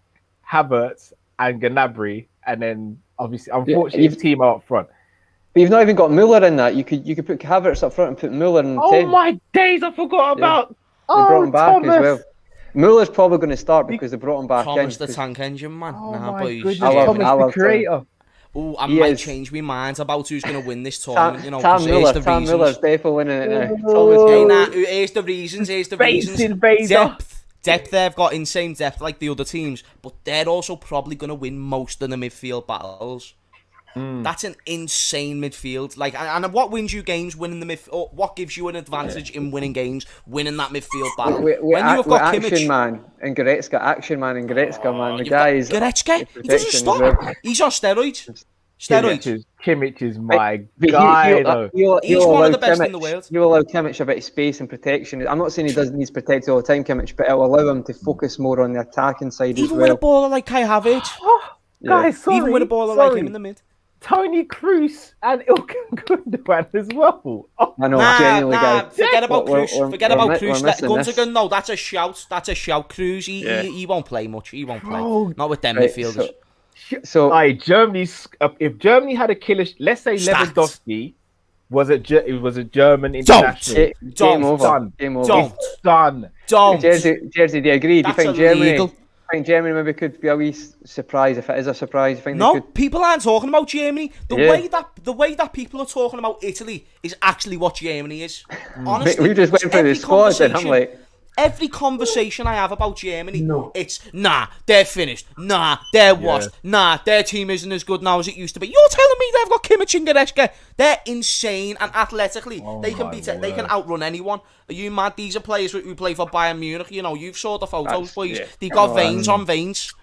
Havertz, and Gnabry. And then, obviously, unfortunately, Timo up front. But you've not even got Muller in that. You could put Havertz up front and put Muller in 10. Oh my days! I forgot about. They brought him back Thomas. as well. Muller's probably going to start because they brought him back Thomas in. the tank engine, man. Oh Nah, my boys. goodness, I Thomas love the creator. Oh, I He might is. change my mind about who's going to win this tournament. You know, Tom 'cause here's the Miller's reasons. definitely winning it now. Oh. Hey, Thomas nah, here's the reasons. Here's the Space reasons. invader. Depth. They've got insane depth like the other teams, but they're also probably going to win most of the midfield battles. That's an insane midfield. Like, and what wins you games? Winning the midfield. Or what gives you an advantage in winning games? Winning that midfield battle. When you've got Action Kimmich, Man and Goretzka, man. The you've guy got is Goretzka. He doesn't stop. well. He's on steroids. Kimmich is my But guy, though. He's one of the best in the world. You'll allow Kimmich a bit of space and protection. I'm not saying he doesn't need protected all the time, Kimmich, but it'll allow him to focus more on the attacking side Even as with a well. baller like Kai Havertz. Guys, sorry. Even with a baller like him in the mid. Tony Kroos and Ilkay Gundogan as well. Oh, I know, genuinely, guys. Forget about We're- Kroos. we're- Forget we're about mi- Kroos. we're missing this. Gundogan, no, that's a shout. Kroos, he won't play much. He won't play. Bro. Not with them Right, midfielders. So Germany's if Germany had a killer, let's say Stacked. Lewandowski was a German international. game over. Done. Game over. Don't. Done. Don't. Jersey, do you agree? Do you That's think Germany? illegal. Think Germany maybe could be a wee surprise if it is a surprise? You think No, they could? people aren't talking about Germany. The way that people are talking about Italy is actually what Germany is. Honestly, We just went through the squad and I'm like, every conversation I have about Germany, No. it's nah, they're finished. Nah, they're washed. Nah, their team isn't as good now as it used to be. You're telling me they've got Kimmich and Goretzka? They're insane, and athletically, they can they can outrun anyone. Are you mad? These are players who play for Bayern Munich. You know, you've saw the photos, boys. They've got veins on veins.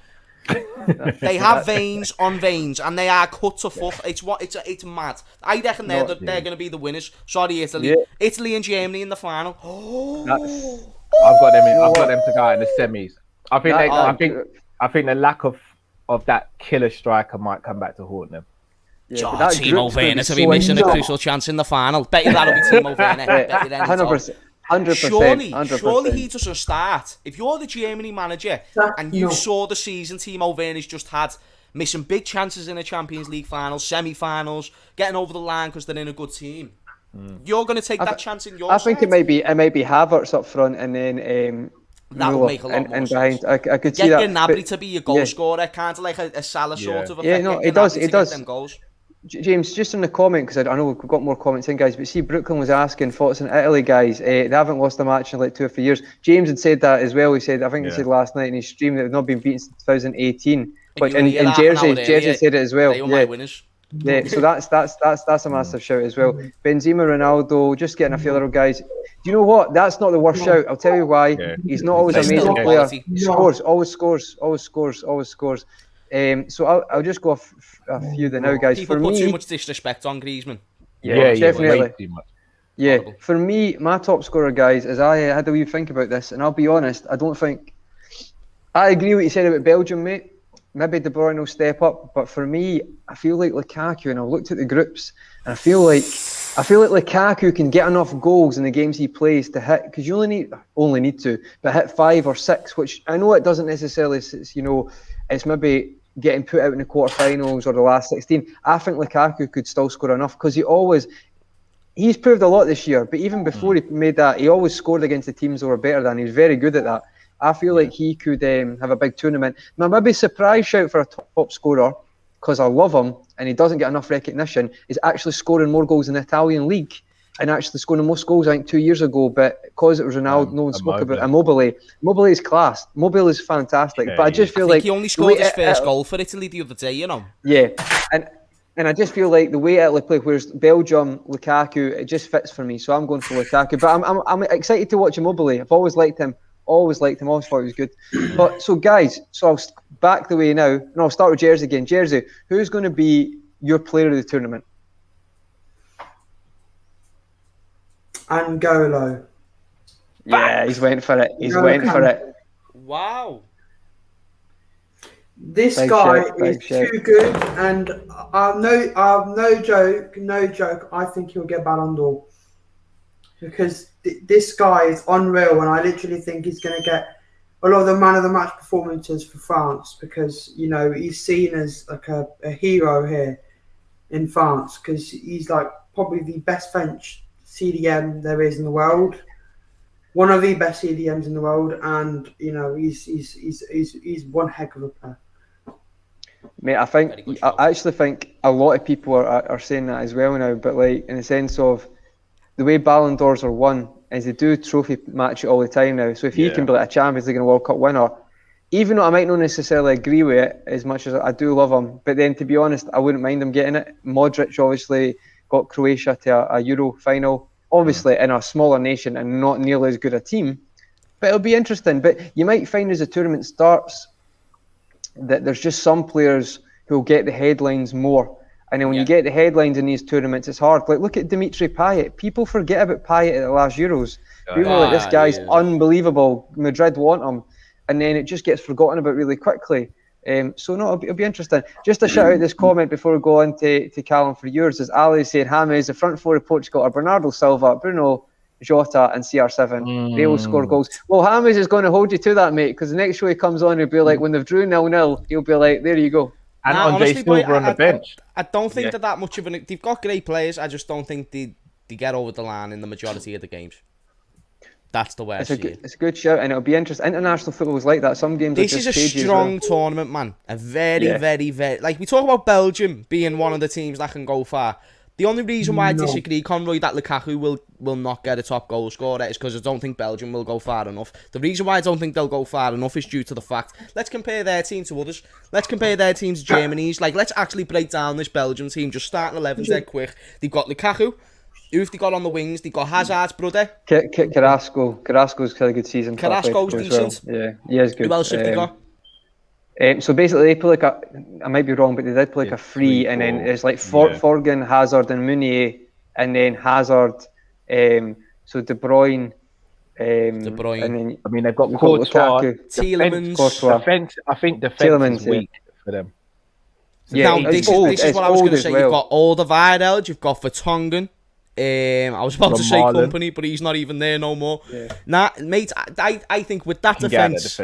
They have veins on veins, and they are cut to fuck. It's mad. I reckon they're going to be the winners. Sorry, Italy. Yeah. Italy and Germany in the final. I've got them to go out in the semis. I think the lack of that killer striker might come back to haunt them. Oh, that Timo group's gonna be Werner to be so missing a nuts. crucial chance in the final. Bet you that'll be Timo Werner. Bet you then it's on. 100%. Surely he doesn't start. If you're the Germany manager and you saw the season Timo Werner's just had, missing big chances in the Champions League finals, semi-finals, getting over the line because they're in a good team, you're going to take that chance in your I think side? it might be Havertz up front and then That would make a lot more and sense. behind. I could see Get that. Gnabry to be your goal scorer, kind of like a Salah sort of effect. Yeah, no, Get it does. Gnabry It to does. get them goals. James, just in the comment, because I know we've got more comments in, guys, but see, Brooklyn was asking thoughts on Italy, guys. They haven't lost a match in like 2 or 3 years. James had said that as well. He said, I think he said last night in his stream that they've not been beaten since 2018. Which, and Jersey said it as well. They were my winners. Yeah, so that's a massive shout as well. Benzema, Ronaldo, just getting a few little guys. Do you know what? That's not the worst shout. I'll tell you why. Yeah. He's not always an amazing player. Always scores. So I'll just go a few there now, guys. People for put me, too much disrespect on Griezmann. Yeah, definitely. Yeah, for me, my top scorer, guys, is I had a wee think about this, and I'll be honest, I don't think I agree with what you said about Belgium, mate. Maybe De Bruyne will step up, but for me, I feel like Lukaku, and I've looked at the groups, and I feel like Lukaku can get enough goals in the games he plays to hit, because you only need to, but hit 5 or 6, which I know it doesn't necessarily, it's maybe getting put out in the quarterfinals or the last 16. I think Lukaku could still score enough, because he's proved a lot this year, but even before he made that, he always scored against the teams that were better than. He's very good at that. I feel like he could have a big tournament. My maybe surprise shout for a top scorer, because I love him and he doesn't get enough recognition, is actually scoring more goals in the Italian league and actually scoring the most goals, I think, 2 years ago. But because it was Ronaldo, no one spoke about Immobile. Immobile is class. Immobile is fantastic. But I just feel like he only scored his first goal for Italy the other day, Yeah, and I just feel like the way Italy play, whereas Belgium, Lukaku, it just fits for me. So I'm going for Lukaku. But I'm excited to watch Immobile. I've always liked him. Always thought he was good. But so guys, I'll back the way now, and I'll start with Jersey again. Jersey, who's going to be your player of the tournament? Angolo. Yeah, he's went for it. Wow. This guy is too good, and no joke. I think he'll get Ballon d'Or, because this guy is unreal, and I literally think he's going to get a lot of the man of the match performances for France, because he's seen as like a hero here. in France because he's like probably the best French CDM there is in the world. One of the best CDMs in the world, and you know he's one heck of a player. Mate, I actually think a lot of people are saying that as well now, but like in the sense of the way Ballon d'Ors are won is they do trophy match it all the time now. So if he can be like a Champions League and World Cup winner, even though I might not necessarily agree with it as much as I do love him, but then to be honest, I wouldn't mind him getting it. Modric obviously got Croatia to a Euro final, obviously in a smaller nation and not nearly as good a team, but it'll be interesting. But you might find as the tournament starts that there's just some players who'll get the headlines more. And then when you get the headlines in these tournaments, it's hard. Like, look at Dimitri Payet. People forget about Payet at the last Euros. People are like, this guy's unbelievable. Madrid want him. And then it just gets forgotten about really quickly. So, no, it'll be interesting. Just to shout out this comment before we go on to Callum for yours, is Ali saying, James, the front four of Portugal are Bernardo Silva, Bruno, Jota and CR7. They will score goals. Well, James is going to hold you to that, mate, because the next show he comes on, he'll be like, when they've drew 0-0, he'll be like, there you go. And Andre Silva on the bench. I don't think that much of an... They've got great players. I just don't think they get over the line in the majority of the games. That's the way I see it. It's a good shout, and it'll be interesting. International football is like that. Some games this are just is a strong tournament, man. A very, very... Like, we talk about Belgium being one of the teams that can go far. The only reason why I disagree, Conroy, that Lukaku will not get a top goal scorer is because I don't think Belgium will go far enough. The reason why I don't think they'll go far enough is due to the fact, let's compare their team to others. Let's compare their team to Germany's. Like, let's actually break down this Belgium team. Just starting 11s dead quick. They've got Lukaku. Who've they got on the wings? They've got Hazard's brother. Carrasco. Carrasco's had a good season. Carrasco's decent. Well. Yeah, he is good. Who else have they got? So basically, they play like I might be wrong, but they did play like a free, and then it's like Forgan, Hazard, and Meunier, and then Hazard. So De Bruyne. And then I mean, they've got Courtois, Tielemans. I think defense is weak for them. Now, this is what I was going to say. You've got Alderweireld, you've got Vertonghen. I was about to say Company, but he's not even there no more. Nah, mate, I think with that defense.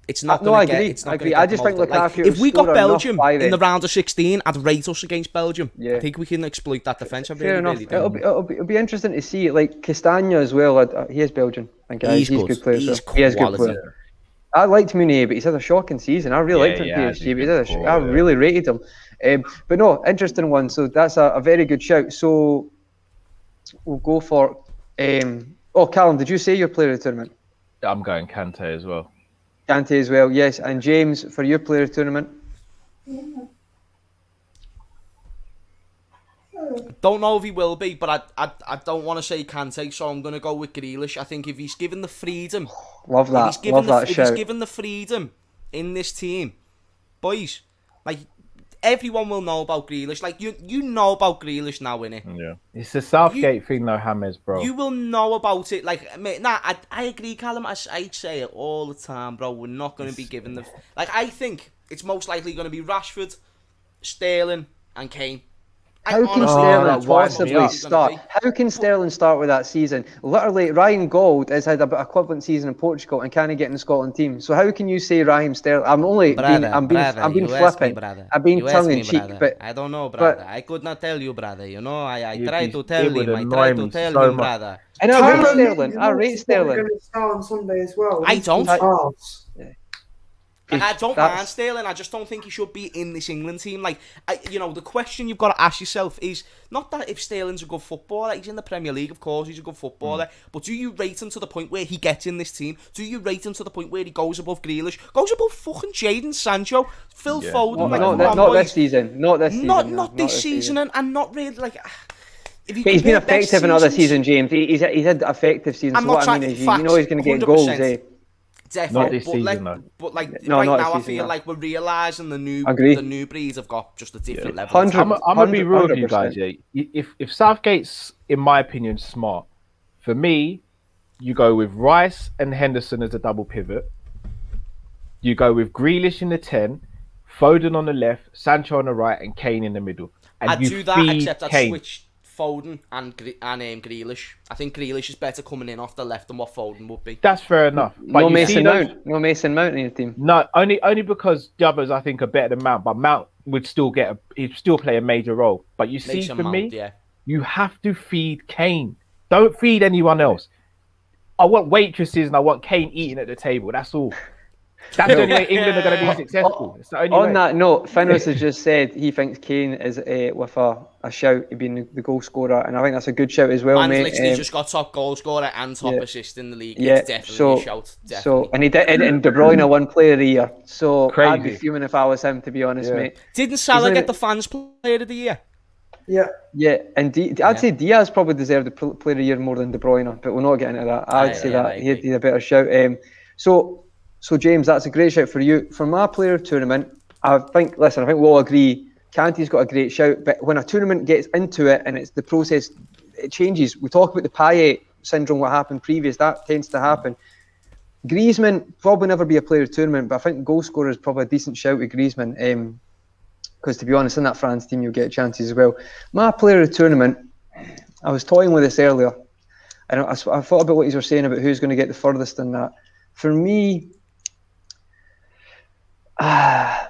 It's not going to get. It's not I agree. I just think Lukaku. If we got Belgium in the round of 16, I'd rate us against Belgium. I think we can exploit that defence. Fair enough. It'll be interesting to see. Like Castagna as well. He is Belgian. He's a good player. He is a good player. I liked Meunier, but he's had a shocking season. I really liked him at PSG. But I really rated him. But no, interesting one. So that's a very good shout. So we'll go for. Callum, did you say your player of the tournament? I'm going Kante as well. Kante as well, yes. And James, for your player of the tournament? Don't know if he will be, but I don't want to say Kante, so I'm going to go with Grealish. I think if he's given the freedom... Love that. If he's given the freedom in this team, boys, like, everyone will know about Grealish. Like, you know about Grealish now, innit? Yeah. It's the Southgate thing, though, James, bro. You will know about it. Like, mate, I agree, Callum. I say it all the time, bro. We're not going to be given the... Like, I think it's most likely going to be Rashford, Sterling, and Kane. How can Sterling possibly start? How can Sterling start with that season? Literally, Ryan Gold has had an equivalent season in Portugal and can't get in the Scotland team. So how can you say Raheem Sterling? I'm being flippant. I'm being tongue in cheek, but I don't know, brother. I could not tell you, brother. You know, I tried to tell him. Brother. And I rate Sterling. Going to start on Sunday as well. I don't. I don't mind Sterling. I just don't think he should be in this England team. Like, the question you've got to ask yourself is not that if Sterling's a good footballer. He's in the Premier League, of course. He's a good footballer. But do you rate him to the point where he gets in this team? Do you rate him to the point where he goes above Grealish? Goes above fucking Jadon Sancho? Phil Foden? Not this season. Not this season. And not really, like... He's been effective in other seasons, James. He's had effective seasons. So what I mean is, you know he's going to get goals, eh? Definitely, not this season, though. But right now, I feel like we're realising the new breeds have got just a different level. I'm gonna be real with you guys. Yeah, if Southgate's, in my opinion, smart, for me, you go with Rice and Henderson as a double pivot. You go with Grealish in the 10, Foden on the left, Sancho on the right, and Kane in the middle. And I'd do that, except I'd switch Foden and Grealish. I think Grealish is better coming in off the left than what Foden would be. That's fair enough. But no Mason Mount. No Mason Mount in your team. No, only because the others I think are better than Mount. But Mount would still he'd still play a major role. But you see, Mason for Mount, me, yeah. you have to feed Kane. Don't feed anyone else. I want waitresses and I want Kane eating at the table. That's all. That's the only way England are going to be successful. It's the only way. That note, Finos has just said he thinks Kane is with a shout to being the goal scorer, and I think that's a good shout as well, Man's mate. literally just got top goal scorer and top assist in the league. Yeah, it's definitely a shout. Definitely. So, and he did, and De Bruyne won Player of the Year. So Crazy. I'd be fuming if I was him, to be honest, mate. Didn't Salah get the fans Player of the Year? Yeah, and I'd say Diaz probably deserved the Player of the Year more than De Bruyne, but we'll not get into that. I'd say that he had a better shout. So James, that's a great shout for you. For my player tournament, I think we all agree Kante's got a great shout, but when a tournament gets into it and it's the process, it changes. We talk about the Payet syndrome, what happened previous, that tends to happen. Griezmann probably never be a player tournament, but I think goal scorer is probably a decent shout with Griezmann. Because to be honest, in that France team, you'll get chances as well. My player of the tournament, I was toying with this earlier, and I thought about what you were saying about who's going to get the furthest in that. For me, I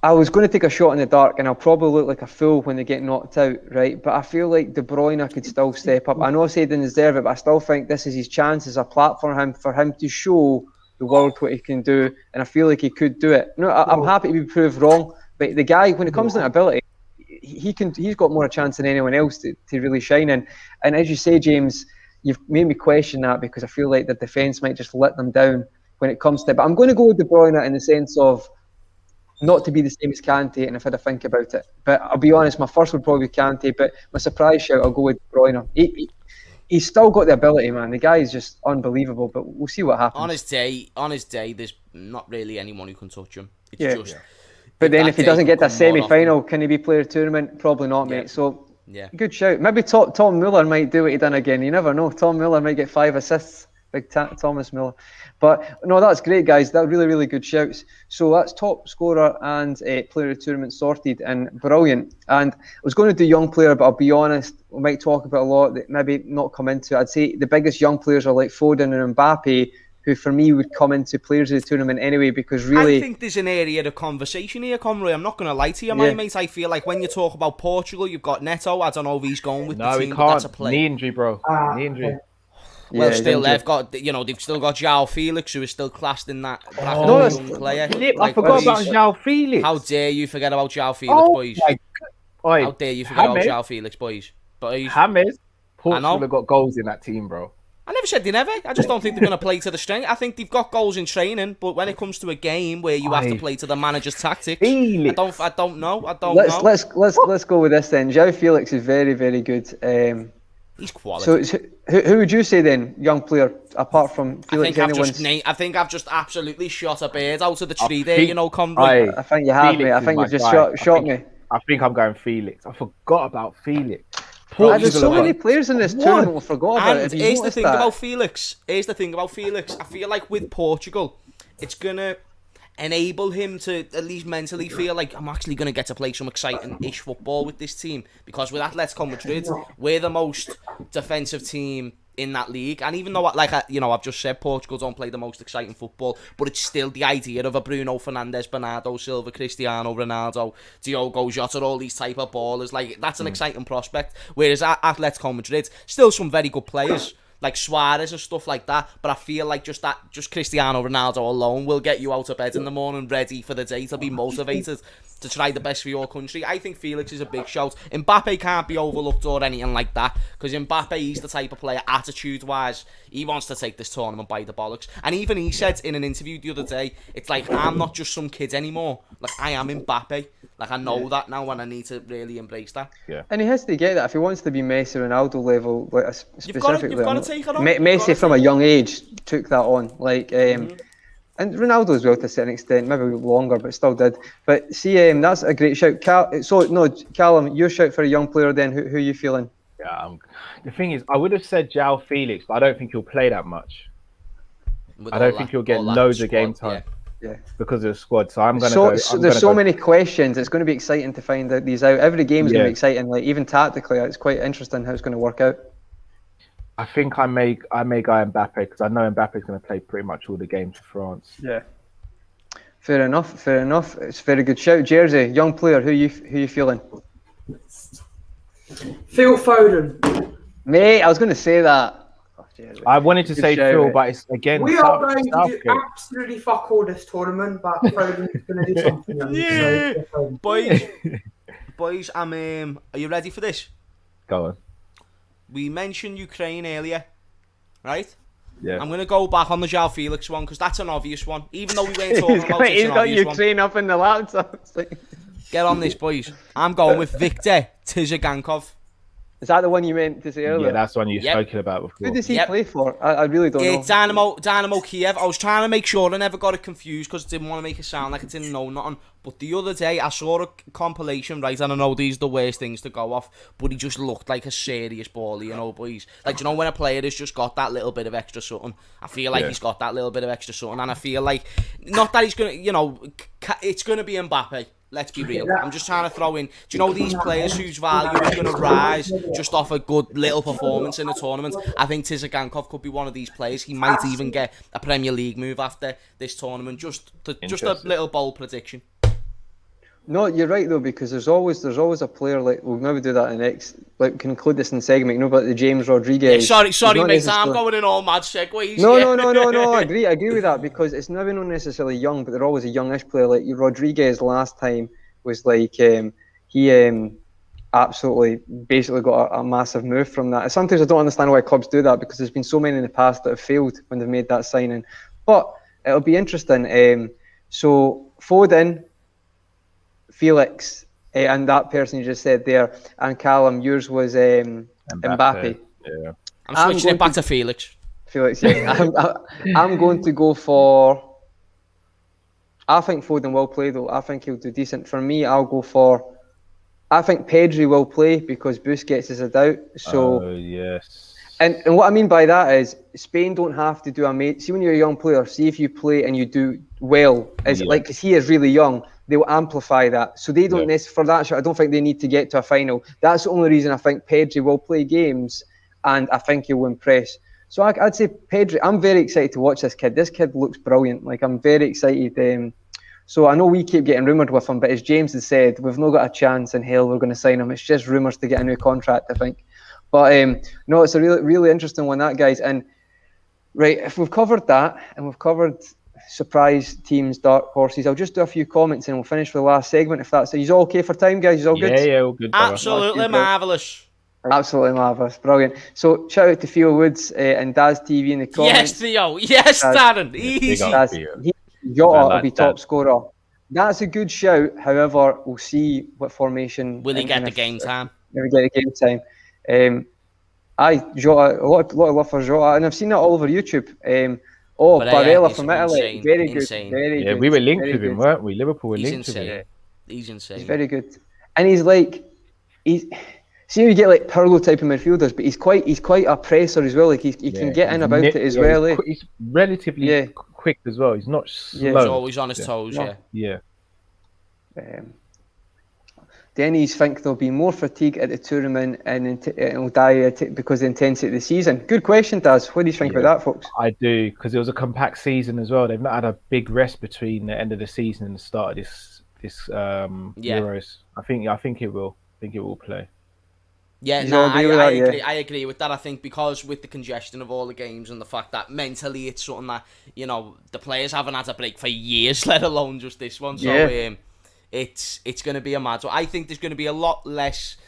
was going to take a shot in the dark, and I'll probably look like a fool when they get knocked out, right? But I feel like De Bruyne could still step up. I know I said he didn't deserve it, but I still think this is his chance as a platform for him to show the world what he can do, and I feel like he could do it. No, I'm happy to be proved wrong, but the guy, when it comes to ability, he's got more a chance than anyone else to really shine in. And as you say, James, you've made me question that because I feel like the defence might just let them down when it comes to it. But I'm going to go with De Bruyne in the sense of not to be the same as Kante, and I've had to think about it. But I'll be honest, my first would probably be Kante, but my surprise shout, I'll go with De Bruyne. He's still got the ability, man. The guy is just unbelievable, but we'll see what happens. On his day, there's not really anyone who can touch him. But then if he doesn't get to a semi-final, can he be player tournament? Probably not, mate. So, good shout. Maybe Tom Muller might do what he done again. You never know. Tom Muller might get 5 assists. Big Thomas Muller. But no, that's great, guys. That really, really good shouts. So that's top scorer and player of the tournament sorted and brilliant. And I was going to do young player, but I'll be honest, we might talk about a lot that maybe not come into it. I'd say the biggest young players are like Foden and Mbappe, who for me would come into players of the tournament anyway, because really... I think there's an area of conversation here, Conroy. I'm not going to lie to you, mate. I feel like when you talk about Portugal, you've got Neto. I don't know if he's going with the team, but that's a play. Knee injury, bro. Knee injury. Well, still, they've still got João Felix, who is still classed in that young player. I forgot about João Felix. How dare you forget about João Felix, boys? My How dare you forget about João Felix, boys? James, Portugal have got goals in that team, bro. I never said they never. I just don't think they're going to play to the strength. I think they've got goals in training, but when it comes to a game where you have to play to the manager's tactics, I don't know. Let's go with this then. João Felix is very, very good. He's quality. So who would you say then, young player, apart from Felix? I think I've just absolutely shot a bird out of the tree there, Conroy. I think you have, mate. I think you've just shot me. I think I'm going Felix. I forgot about Felix. There's so many players in this tournament we forgot about it. Here's the thing about Felix. I feel like with Portugal, it's going to enable him to at least mentally feel like I'm actually going to get to play some exciting-ish football with this team, because with Atletico Madrid, we're the most defensive team in that league, and even though I've just said Portugal don't play the most exciting football, but it's still the idea of a Bruno Fernandes, Bernardo Silva, Cristiano Ronaldo, Diogo Jota, all these type of ballers, like that's an exciting prospect, whereas at Atletico Madrid, still some very good players like Suarez and stuff like that, but I feel like just Cristiano Ronaldo alone will get you out of bed in the morning ready for the day to be motivated to try the best for your country. I think Felix is a big shout. Mbappe can't be overlooked or anything like that, because Mbappe, he's the type of player, attitude-wise, he wants to take this tournament by the bollocks. And even he said in an interview the other day, it's like, I'm not just some kid anymore. Like, I am Mbappe. Like, I know that now, and I need to really embrace that. Yeah. And he has to get that if he wants to be Messi, Ronaldo level, like specifically. You've got to take it on. Messi from a young age took that on. Like, and Ronaldo as well to a certain extent, maybe longer, but still did. But see, that's a great shout. Callum, your shout for a young player then, who are you feeling? Yeah, the thing is, I would have said João Felix, but I don't think he'll play that much. I don't think he'll get loads of game time. because of the squad. So I'm going to go. There's so many questions. It's going to be exciting to find these out. Every game is going to be exciting. Like even tactically, it's quite interesting how it's going to work out. I think I may go Mbappe because I know Mbappe is going to play pretty much all the games for France. Yeah. Fair enough. It's a very good shout. Jersey, young player, who you feeling? Phil Foden. Mate, I was going to say that. I wanted to say Phil, but it's again. We are going to do absolutely fuck all this tournament, but Foden's going to do something. Yeah, boys, are you ready for this? Go on. We mentioned Ukraine earlier, right? Yeah. I'm going to go back on the João Felix one because that's an obvious one. Even though we weren't talking about it, he's got Ukraine up in the laptop. Get on this, boys. I'm going with Viktor Tsigankov. Is that the one you meant to say earlier? Yeah, that's the one you've spoken about before. Who does he play for? I really don't know. Dynamo Kiev. I was trying to make sure I never got it confused because I didn't want to make it sound like I didn't know nothing. But the other day, I saw a compilation, right? And I know these are the worst things to go off, but he just looked like a serious baller, you know, boys. Like, you know, when a player has just got that little bit of extra something, I feel like he's got that little bit of extra something. And I feel like, not that he's going to, you know, it's going to be Mbappe. Let's be real. I'm just trying to throw in, do you know these players whose value is going to rise just off a good little performance in a tournament? I think Tsigankov could be one of these players. He might even get a Premier League move after this tournament. Just a little bold prediction. No, you're right though, because there's always a player, like we'll maybe do that in the next, like we can include this in the segment, you know, about the James Rodriguez. Yeah, sorry mate, I'm going in all mad segues. No, I agree with that, because it's never not necessarily young, but they're always a youngish player. Like Rodriguez last time was like he absolutely basically got a massive move from that. Sometimes I don't understand why clubs do that, because there's been so many in the past that have failed when they've made that signing. But it'll be interesting. So Foden, Felix, and that person you just said there, and Callum, yours was Mbappe. Yeah. I'm switching it back to Felix. Yeah. I'm going to go for. I think Foden will play though. I think he'll do decent. For me, I'll go for. I think Pedri will play because Busquets is a doubt. So. Yes. And what I mean by that is Spain don't have to do a mate. See, when you're a young player, see if you play and you do well, because he is really young, they will amplify that. So they don't for that shot. I don't think they need to get to a final. That's the only reason I think Pedri will play games, and I think he will impress. So I'd say Pedri. I'm very excited to watch this kid. This kid looks brilliant. Like, I'm very excited. So I know we keep getting rumoured with him, but as James has said, we've not got a chance in hell we're going to sign him. It's just rumours to get a new contract, I think. But no, it's a really, really interesting one, that, guys. And right, if we've covered that and we've covered surprise teams, dark horses, I'll just do a few comments and we'll finish for the last segment. If that's, are you all okay for time, guys? You all good? Yeah, all good. Absolutely marvellous. Absolutely marvellous, brilliant. So shout out to Theo Woods and Daz TV in the comments. Yes, Theo. Yes, Darren. Easy. Jota will be top scorer. That's a good shout. However, we'll see what formation. Will he get the game time? Will he get the game time? Jota, a lot of love for Jota, and I've seen that all over YouTube. Barrila from Italy, very good, very good. We were linked with him, weren't we? Liverpool were linked with him. He's insane. He's very good, and he's see, you get like Pirlo type of midfielders, but he's quite a presser as well. Like he can get in about it as well. He's relatively quick as well. He's not slow. He's always on his toes. Yeah. Denny's think there'll be more fatigue at the tournament and it'll die because of the intensity of the season. Good question, Daz. What do you think about that, folks? I do, because it was a compact season as well. They've not had a big rest between the end of the season and the start of this Euros. I think it will. I think it will play. Yeah, I agree with that. I think because with the congestion of all the games and the fact that mentally it's something that, you know, the players haven't had a break for years, let alone just this one. So it's going to be a mad one. I think there's going to be a lot less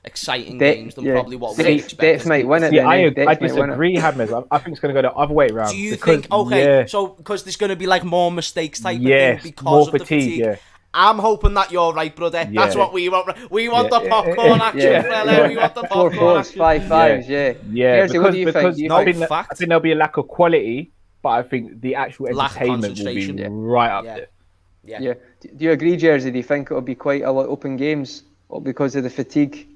exciting games than probably what we expect. Depth might win it. See, I disagree, Hammers. I think it's going to go the other way around. Do you think? Okay, so because there's going to be like more mistakes type of thing because of the fatigue. Yeah. I'm hoping that you're right, brother. Yeah. That's what we want. We want the popcorn action, fella. We want the popcorn action. 5-5s, yeah. What do you think? I think there'll be a lack of quality, but I think the actual entertainment will be right up there. Yeah. Do you agree, Jersey? Do you think it'll be quite a lot of open games because of the fatigue?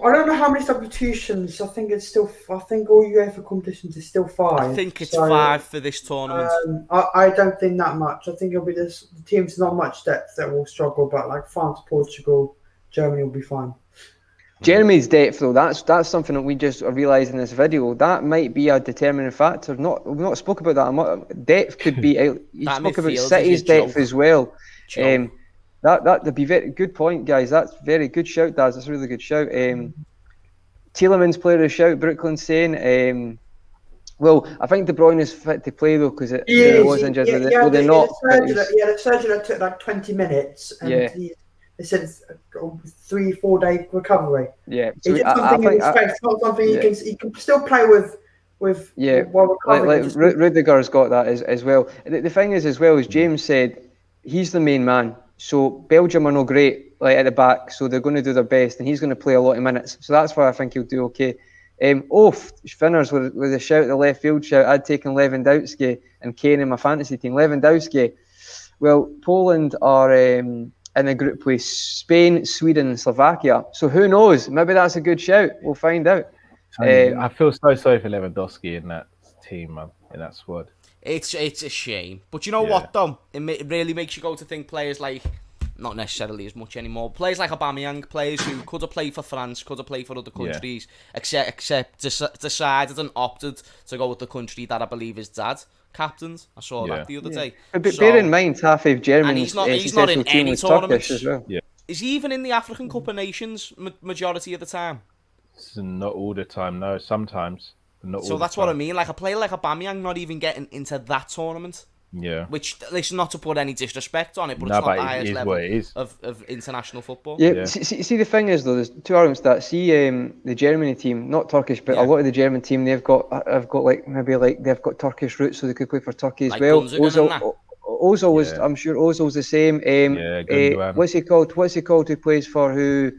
I don't know how many substitutions. I think all UEFA competitions is still 5. I think it's 5 for this tournament. I don't think that much. I think it'll be the teams not much depth that will struggle, but like France, Portugal, Germany will be fine. Germany's depth, though, that's something that we just realised in this video. That might be a determining factor. We've not spoke about that. Depth could be. You spoke about City's depth as well. That'd be very good point, guys. That's very good shout, Daz. That's a really good shout. Tielemans player of shout. Brooklyn saying. Well, I think De Bruyne is fit to play though because he was injured. Well, they're not. The surgery that took like 20 minutes. And they said it's a 3-4 day recovery. Yeah, so it's just something in his face. It's not something he can still play with. While recovering. Like Rudiger's got that as well. The thing is, as well as James said, he's the main man. So Belgium are no great like at the back, so they're going to do their best, and he's going to play a lot of minutes. So that's why I think he'll do okay. Finners with a shout, the left field shout. I'd taken Lewandowski and Kane in my fantasy team. Lewandowski. Well, Poland are in a group with Spain, Sweden, and Slovakia. So who knows? Maybe that's a good shout. We'll find out. I feel so sorry for Lewandowski in that team, man, in that squad. It's a shame. But you know what, though? It really makes you go to think players like, not necessarily as much anymore, players like Aubameyang, players who could have played for France, could have played for other countries, except decided and opted to go with the country that I believe his dad captains. I saw that the other day. But bear in mind, half of Germany's and he's not in any tournaments as well. Yeah. Is he even in the African Cup of Nations majority of the time? Not all the time, no. Sometimes. So that's what I mean. Like a player like Aubameyang not even getting into that tournament. Yeah. Which, listen, not to put any disrespect on it, but it's not the highest level of international football. Yeah. See, the thing is, though, there's two arguments to that. See, the Germany team, not Turkish, but a lot of the German team, they've got they've got Turkish roots, so they could play for Turkey as like well. Ozil was, I'm sure Ozil's the same. What's he called? Who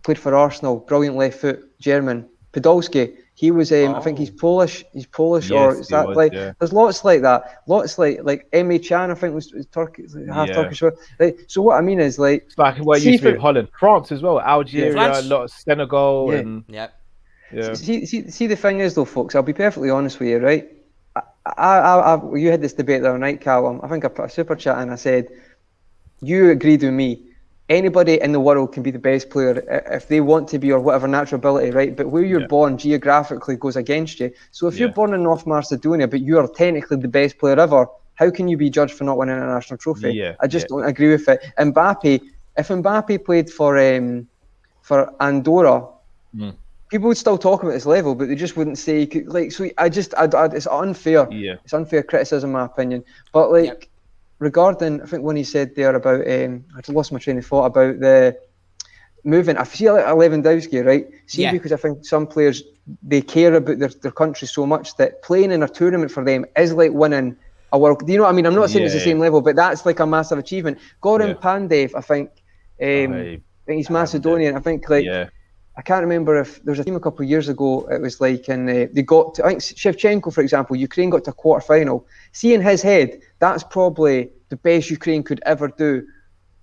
played for Arsenal? Brilliant left foot, German. Podolski. He was, I think he's Polish. He's Polish, or is that like? Yeah. There's lots like that. Lots like Emre Can, I think was Turkish, half Turkish. Like, so what I mean is like, it's like what used to be Holland, France as well, Algeria, a lot of Senegal, and See, the thing is though, folks. I'll be perfectly honest with you, right? You had this debate the other night, Callum. I think I put a super chat and I said, you agreed with me. Anybody in the world can be the best player if they want to be, or whatever natural ability, right? But where you're born geographically goes against you. So if you're born in North Macedonia, but you are technically the best player ever, how can you be judged for not winning an international trophy? I just don't agree with it. If Mbappe played for Andorra, people would still talk about his level, but they just wouldn't say he could, like. So it's unfair. It's unfair criticism, in my opinion. But regarding, I think when he said there about, I just lost my train of thought about the moving. I feel like Lewandowski, right? Because I think some players, they care about their country so much that playing in a tournament for them is like winning a world. Do you know what I mean? I'm not saying it's the same level, but that's like a massive achievement. Goran Pandev, I think he's Macedonian. I think I can't remember if there was a team a couple of years ago. It was like, and they got to, I think Shevchenko, for example, Ukraine got to a quarter final. See, in his head, that's probably the best Ukraine could ever do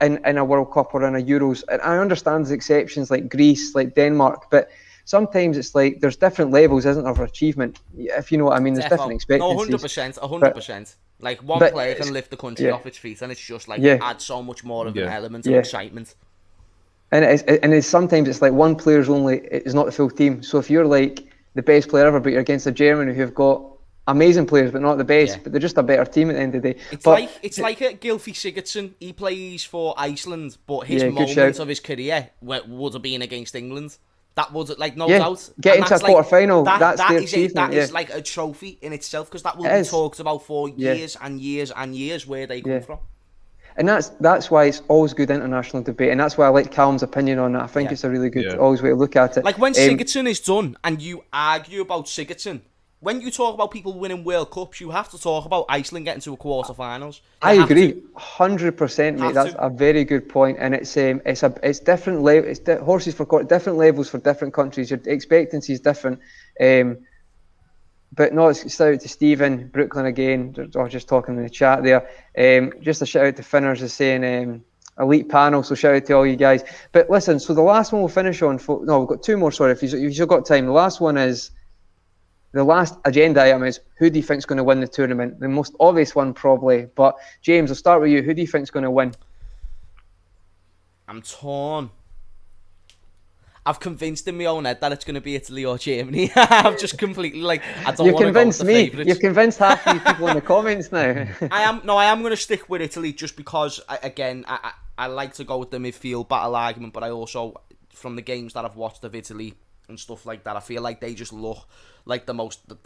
in a World Cup or in a Euros. And I understand there's exceptions like Greece, like Denmark, but sometimes it's like there's different levels, isn't there, of achievement? If you know what I mean, there's different expectancies. No, 100%. Like one player can lift the country off its feet, and it's just like it adds so much more of an element of excitement. And it's sometimes it's like one player's only, it's not the full team. So if you're like the best player ever, but you're against a Germany who've got amazing players, but not the best, but they're just a better team at the end of the day. It's like a Gylfi Sigurdsson. He plays for Iceland, but his moment of his career would have been against England. That would, like, no doubt. Get into a quarter final. That's their achievement. That is like a trophy in itself, because that will be talked about for years and years and years where they come from. And that's why it's always good international debate, and that's why I like Callum's opinion on it. I think it's a really good always way to look at it. Like when Sigurdsson is done, and you argue about Sigurdsson, when you talk about people winning World Cups, you have to talk about Iceland getting to a quarterfinals. I agree, 100%, mate. That's a very good point, and it's different levels. It's horses for different levels for different countries. Your expectancy is different. But no, it's shout out to Stephen, Brooklyn again, or just talking in the chat there. Just a shout out to Finners is saying, elite panel. So shout out to all you guys. But listen, so the last one we'll finish on. No, we've got two more. Sorry, if you've got time. The last one is. The last agenda item is who do you think is going to win the tournament? The most obvious one probably, but James, I'll start with you. Who do you think is going to win? I'm torn. I've convinced in my own head that it's going to be Italy or Germany. I'm just completely like, I don't want to go with the favourites. You've convinced half the people in the comments now. I am going to stick with Italy just because, I like to go with the midfield battle argument, but I also, from the games that I've watched of Italy and stuff like that, I feel like they just look like the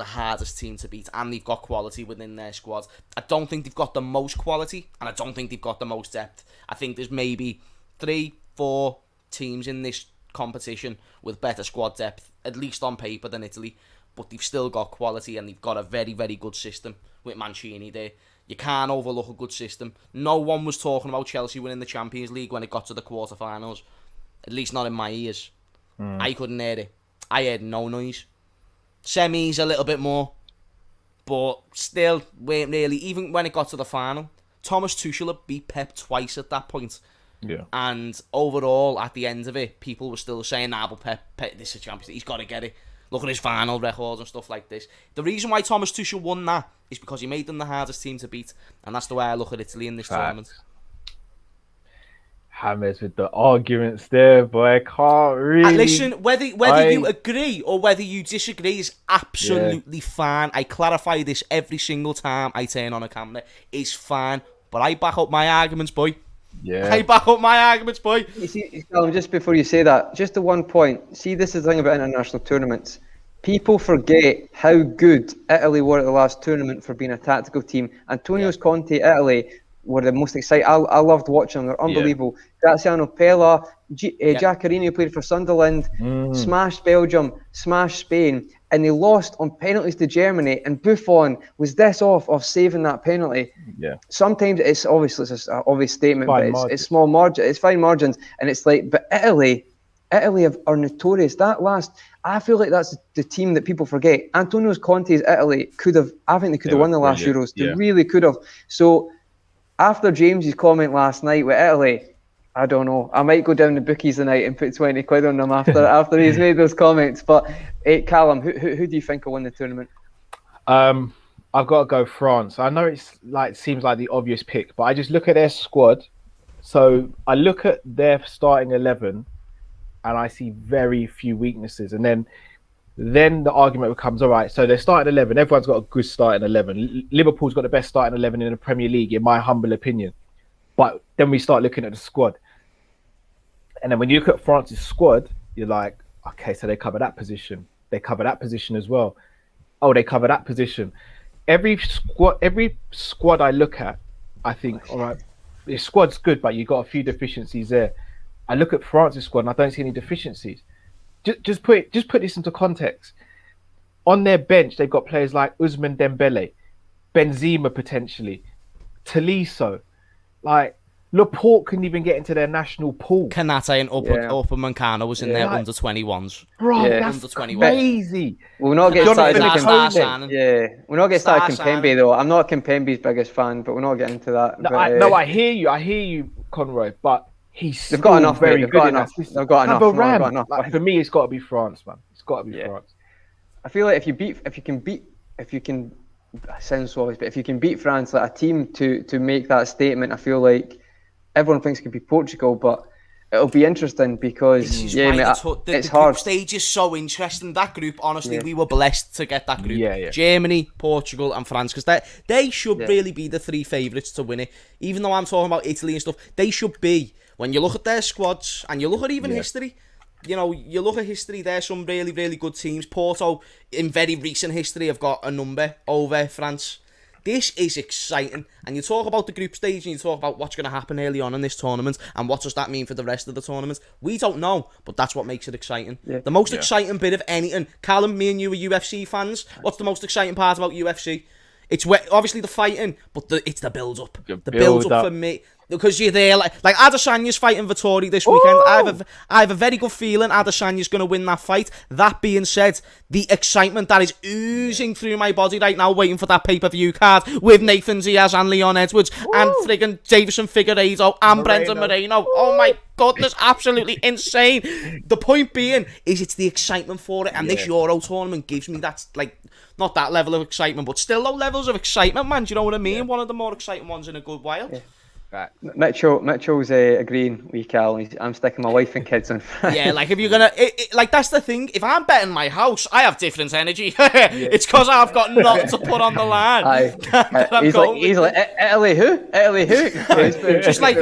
hardest team to beat, and they've got quality within their squad. I don't think they've got the most quality, and I don't think they've got the most depth. I think there's maybe 3-4 teams in this competition with better squad depth, at least on paper, than Italy, but they've still got quality, and they've got a very, very good system with Mancini there. You can't overlook a good system. No one was talking about Chelsea winning the Champions League when it got to the quarterfinals, at least not in my ears. I couldn't hear it. I heard no noise. Semis a little bit more, but still weren't really. Even when it got to the final, Thomas Tuchel had beat Pep twice at that point. Yeah. And overall, at the end of it, people were still saying, "Nah, but Pep, this is Champions League. He's got to get it. Look at his final records and stuff like this." The reason why Thomas Tuchel won that is because he made them the hardest team to beat, and that's the way I look at Italy in this tournament. Hammers with the arguments there, boy. I can't really. Listen, whether you agree or whether you disagree is absolutely fine. I clarify this every single time I turn on a camera. It's fine, but I back up my arguments, boy. Yeah. I back up my arguments, boy. You see, Callum, just before you say that, just the one point. See, this is the thing about international tournaments. People forget how good Italy were at the last tournament for being a tactical team. Antonio Conte, Italy, were the most exciting. I loved watching them. They're unbelievable. Graziano Pella, Giaccherini, who played for Sunderland, smashed Belgium, smashed Spain, and they lost on penalties to Germany. And Buffon was this off of saving that penalty. Yeah. Sometimes it's obviously an obvious statement, but it's small margin. It's fine margins, and it's like, but Italy are notorious. I feel like that's the team that people forget. Antonio Conte's Italy I think they could have won the last Euros. They really could have. So. After James's comment last night with Italy, I don't know. I might go down the bookies tonight and put 20 quid on them after he's made those comments. But Callum, who do you think will win the tournament? I've got to go France. I know it's seems like the obvious pick, but I just look at their squad. So I look at their starting 11, and I see very few weaknesses. And then the argument becomes, all right, so they're starting 11. Everyone's got a good starting 11. Liverpool's got the best starting 11 in the Premier League, in my humble opinion. But then we start looking at the squad. And then when you look at France's squad, you're like, okay, so they cover that position. They cover that position as well. Oh, they cover that position. Every squad I look at, I think, all right, the squad's good, but you've got a few deficiencies there. I look at France's squad and I don't see any deficiencies. Just put this into context. On their bench, they've got players like Ousmane Dembele, Benzema potentially, Tolisso. Like, Laporte couldn't even get into their national pool. Kanate and Upamecano was in their under 21s. Bro, that's under 21s. Crazy. We'll not get started. We'll not get started Kimpembe though. I'm not Kimpembe's biggest fan, but we're not getting into that. I hear you, Conroy, but they've got enough. They've got enough. Like, for me, it's got to be France, man. It's got to be France. I feel like if you can, sounds so obvious, but if you can beat France, like a team to make that statement, I feel like everyone thinks it could be Portugal, but it'll be interesting because it's hard. Group stage is so interesting. That group, honestly, we were blessed to get that group. Germany, Portugal, and France, because they should really be the three favourites to win it. Even though I'm talking about Italy and stuff, they should be. When you look at their squads and you look at even history, you look at history, there's some really, really good teams. Porto, in very recent history, have got a number over France. This is exciting. And you talk about the group stage and you talk about what's going to happen early on in this tournament and what does that mean for the rest of the tournament. We don't know, but that's what makes it exciting. The most exciting bit of anything, Callum, me and you are UFC fans. What's the most exciting part about UFC? It's obviously the fighting, but it's the build-up. The build-up for me. because you're there. Like Adesanya's fighting Vittori this weekend. I have a very good feeling Adesanya's going to win that fight. That being said, the excitement that is oozing through my body right now, waiting for that pay-per-view card with Nathan Diaz and Leon Edwards and friggin' Davison Figueiredo and Brendan Moreno. Oh my goodness, absolutely insane. The point being is it's the excitement for it, and this Euro tournament gives me that, like, not that level of excitement, but still low levels of excitement, man. Do you know what I mean? One of the more exciting ones in a good while. Yeah. Right. Mitchell's agreeing with Cal. I'm sticking my wife and kids on France. Yeah, like if you're gonna, like that's the thing. If I'm betting my house, I have different energy. It's because I've got nothing to put on the line. He's like Italy who? Just like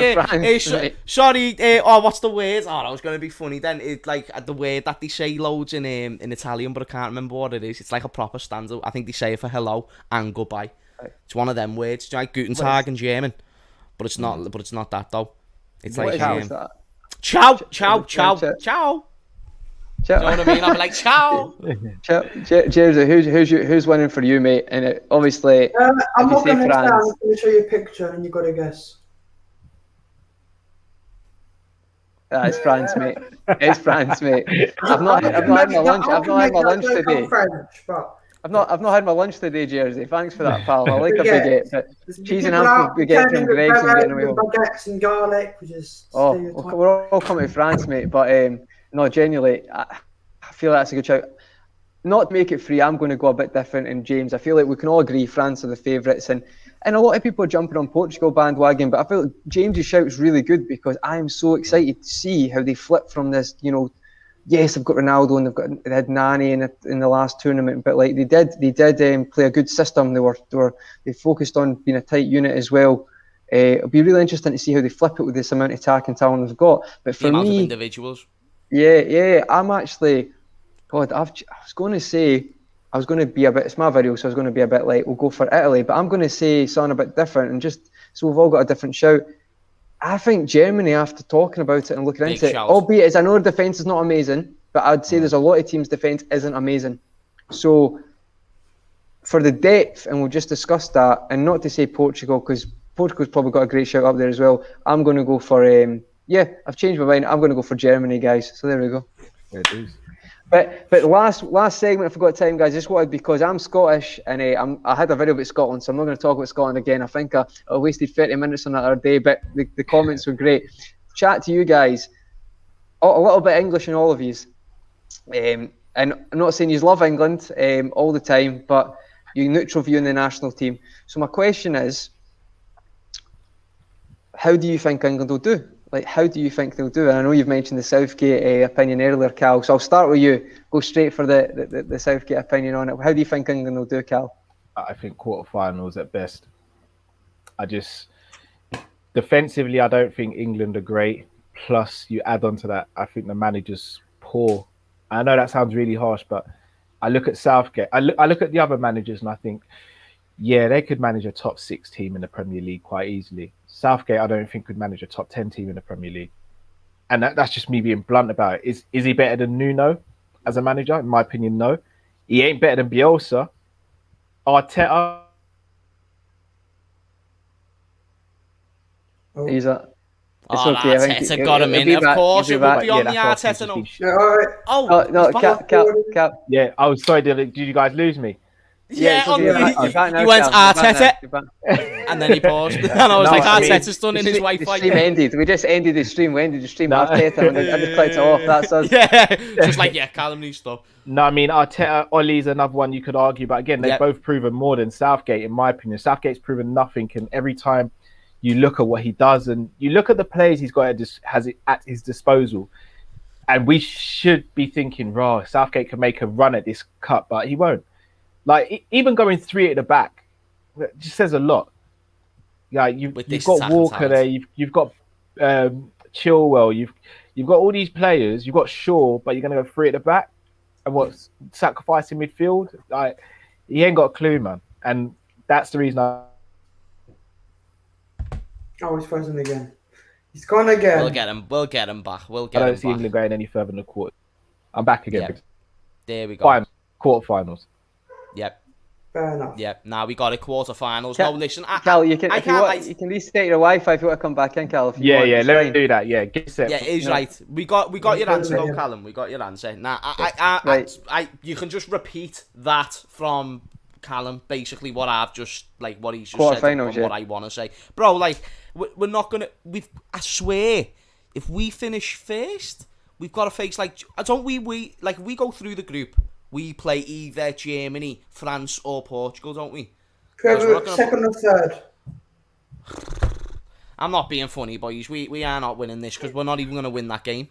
sorry. What's the word? Oh, that was gonna be funny. Then it's like the word that they say loads in Italian, but I can't remember what it is. It's like a proper stanza. I think they say it for hello and goodbye. It's one of them words. It's like Guten Tag in German. But it's not. But it's not that though. It's like ciao. Ciao. Do you know what I mean? I'll be like ciao. James, who's winning for you, mate? And obviously, I'm not going to stand. I'm going to show you a picture, and you got to guess. It's France, mate. It's France, mate. I've not had my lunch. I've not had my lunch today. I've not had my lunch today, Jersey. Thanks for that, pal. I like a baguette, but cheese and ham baguette from Greg's and getting away home. Baguettes and garlic, we're all coming to France, mate. But no, genuinely, I feel that's a good shout. Not to make it free, I'm going to go a bit different. And James, I feel like we can all agree France are the favourites, and a lot of people are jumping on Portugal bandwagon. But I feel like James's shout's really good because I'm so excited to see how they flip from this, yes, they've got Ronaldo and they had Nani in the last tournament, but like they did play a good system. They focused on being a tight unit as well. It'll be really interesting to see how they flip it with this amount of attacking talent they've got. But for me, individuals. I'm actually, I was going to say I was going to be a bit. It's my video, so I was going to be a bit like we'll go for Italy, but I'm going to say something a bit different and just so we've all got a different shout. I think Germany, after talking about it and looking into it, albeit as I know the defence is not amazing, but I'd say there's a lot of teams' defence isn't amazing. So for the depth, and we'll just discuss that, and not to say Portugal, because Portugal's probably got a great shout up there as well. I'm going to go for, I've changed my mind. I'm going to go for Germany, guys. So there we go. Yeah, it is. But the last segment, I forgot time, guys. Just wanted because I'm Scottish and I had a video about Scotland, so I'm not going to talk about Scotland again. I think I wasted 30 minutes on that other day, but the comments were great. Chat to you guys, a little bit English in all of yous, and I'm not saying you love England all the time, but you neutral view in the national team. So my question is, how do you think England will do? Like, how do you think they'll do? And I know you've mentioned the Southgate opinion earlier, Cal. So I'll start with you. Go straight for the Southgate opinion on it. How do you think England will do, Cal? I think quarterfinals at best. Defensively, I don't think England are great. Plus, you add on to that, I think the manager's poor. I know that sounds really harsh, but I look at Southgate. I look at the other managers and I think, yeah, they could manage a top 6 team in the Premier League quite easily. Southgate, I don't think could manage a top 10 team in the Premier League. And that's just me being blunt about it. Is he better than Nuno as a manager? In my opinion, no. He ain't better than Bielsa. Arteta. He's a... It's okay. Arteta got him in, of course. It would be on the Arteta. No, Cap. Yeah, I was sorry. Did you guys lose me? Yeah, he went Arteta, and then he paused. And I was Arteta's done in his Wi-Fi. The stream ended. We just ended the stream. We ended the stream. Arteta, and I just clicked it off. That's us. Yeah, just Callum needs stuff. No, I mean, Arteta, Ollie's another one you could argue, but again, they've both proven more than Southgate, in my opinion. Southgate's proven nothing, and every time you look at what he does, and you look at the players he's got has it at his disposal, and we should be thinking, Southgate can make a run at this cup, but he won't. Like, even going 3 at the back, it just says a lot. Yeah, you've got Walker there, you've got Chilwell, you've got all these players, you've got Shaw, but you're going to go 3 at the back, and sacrificing midfield? Like, he ain't got a clue, man. And that's the reason he's frozen again. He's gone again. We'll get him back. I don't see England going any further than the quarter. I'm back again. Yep. There we go. Quarterfinals. Yep. Fair enough. Yeah, now we got it. Quarterfinals. No, listen, Cal, you can I you can restart your Wi-Fi if you want to come back in, Cal. If you want. Let's do that. Yeah, get set. Yeah, he's right. We got your answer though, Callum. We got your answer. Now, you can just repeat that from Callum. Basically, what I've just what he's just said and what I want to say, bro. Like, we're not gonna. I swear, if we finish first, we've got to face don't we? We go through the group. We play either Germany, France, or Portugal, don't we? Second or third. I'm not being funny, boys. We are not winning this because we're not even going to win that game.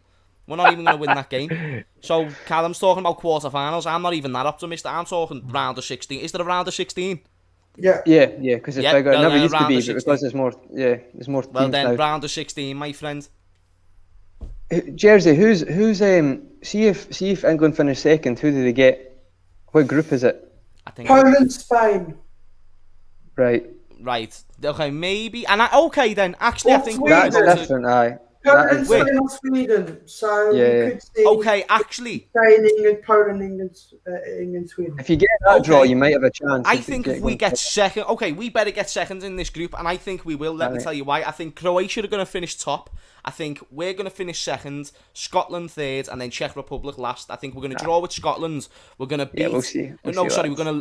We're not even going to win that game. So Callum's talking about quarterfinals. I'm not even that optimistic. I'm talking round of 16. Is there a round of 16? Yeah. Because it's bigger. It never used to be, but because there's more. Yeah, there's more teams now. Well then, round of 16, my friend. Jersey, who's see if England finish second, who do they get? What group is it? I think Poland, Spain. Right. Okay, maybe. And okay then. Actually, I think that's different. Aye. Poland, Spain, or Sweden. So you could see. Okay, actually. Spain, England, Poland, England, Sweden. If you get that draw, you might have a chance. I think if we get second, okay, we better get second in this group, and I think we will. Let me tell you why. I think Croatia are going to finish top. I think we're going to finish second, Scotland third, and then Czech Republic last. I think we're going to draw with Scotland. We're going to beat. Yeah, we'll see. We're going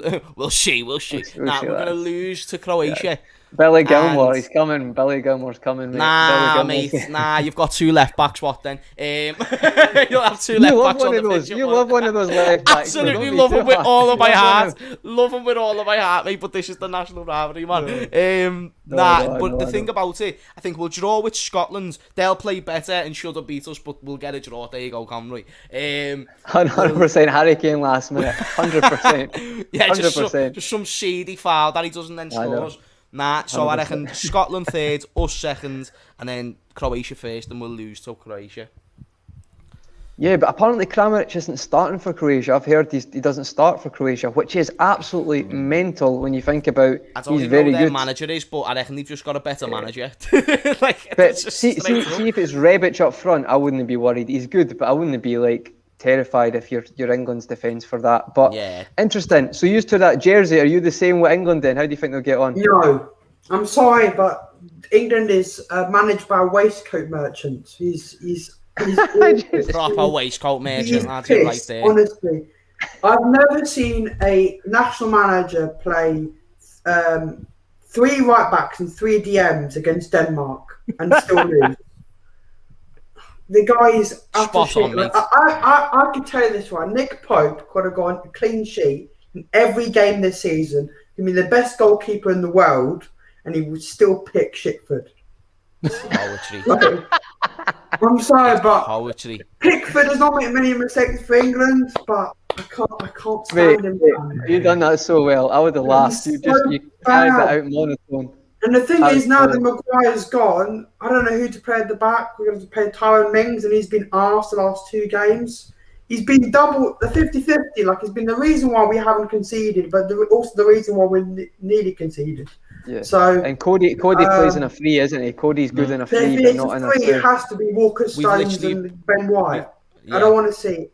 to. We'll see. We're going to lose to Croatia. Yeah. Billy Gilmore, he's coming. Billy Gilmore's coming, mate. Mate. Nah, you've got two left backs. What then? You'll have two left backs on the pitch. You love one of those left backs. Absolutely love him with all of my heart. Love him with all of my heart, mate. But this is the national rivalry, man. But the thing about it, I think we'll draw with Scotland. They'll play better and should have beat us, but we'll get a draw. There you go, Conroy. 100% Harry Kane last minute. 100%. Yeah, 100%. Just some shady foul that he doesn't then scores. Nah, so 100%. I reckon Scotland third, us second, and then Croatia first, and we'll lose to Croatia. Yeah, but apparently Kramaric isn't starting for Croatia. I've heard he doesn't start for Croatia, which is absolutely mental when you think about. I don't even know who their manager is, but I reckon they've just got a better manager. But see if it's Rebic up front, I wouldn't be worried. He's good, but I wouldn't be terrified if you're England's defence for that. But interesting. So used to that jersey, are you the same with England then? How do you think they'll get on? No, I'm sorry, but England is managed by waistcoat merchants. He's proper waistcoat merchant. That's it right there. Honestly, I've never seen a national manager play 3 right backs and 3 DMs against Denmark and still lose. The guy is spot on, mate. I can tell you this right. Nick Pope could have gone a clean sheet in every game this season. He'd be the best goalkeeper in the world, and he would still pick Shitford. Poetry. I'm sorry, but poetry. Pickford has not made many mistakes for England, but I can't stand him. You've done that so well. I would have laughed. You carried that out monotone. And the thing is, now that Maguire's gone, I don't know who to play at the back. We're going to play Tyrone Mings, and he's been arsed the last 2 games. He's been double the 50-50. He's been the reason why we haven't conceded, but also the reason why we nearly conceded. Yeah. So and Cody plays in a free, isn't he? Cody's good in a free, but not in a free. It has to be Walker Stones and Ben White. I don't want to see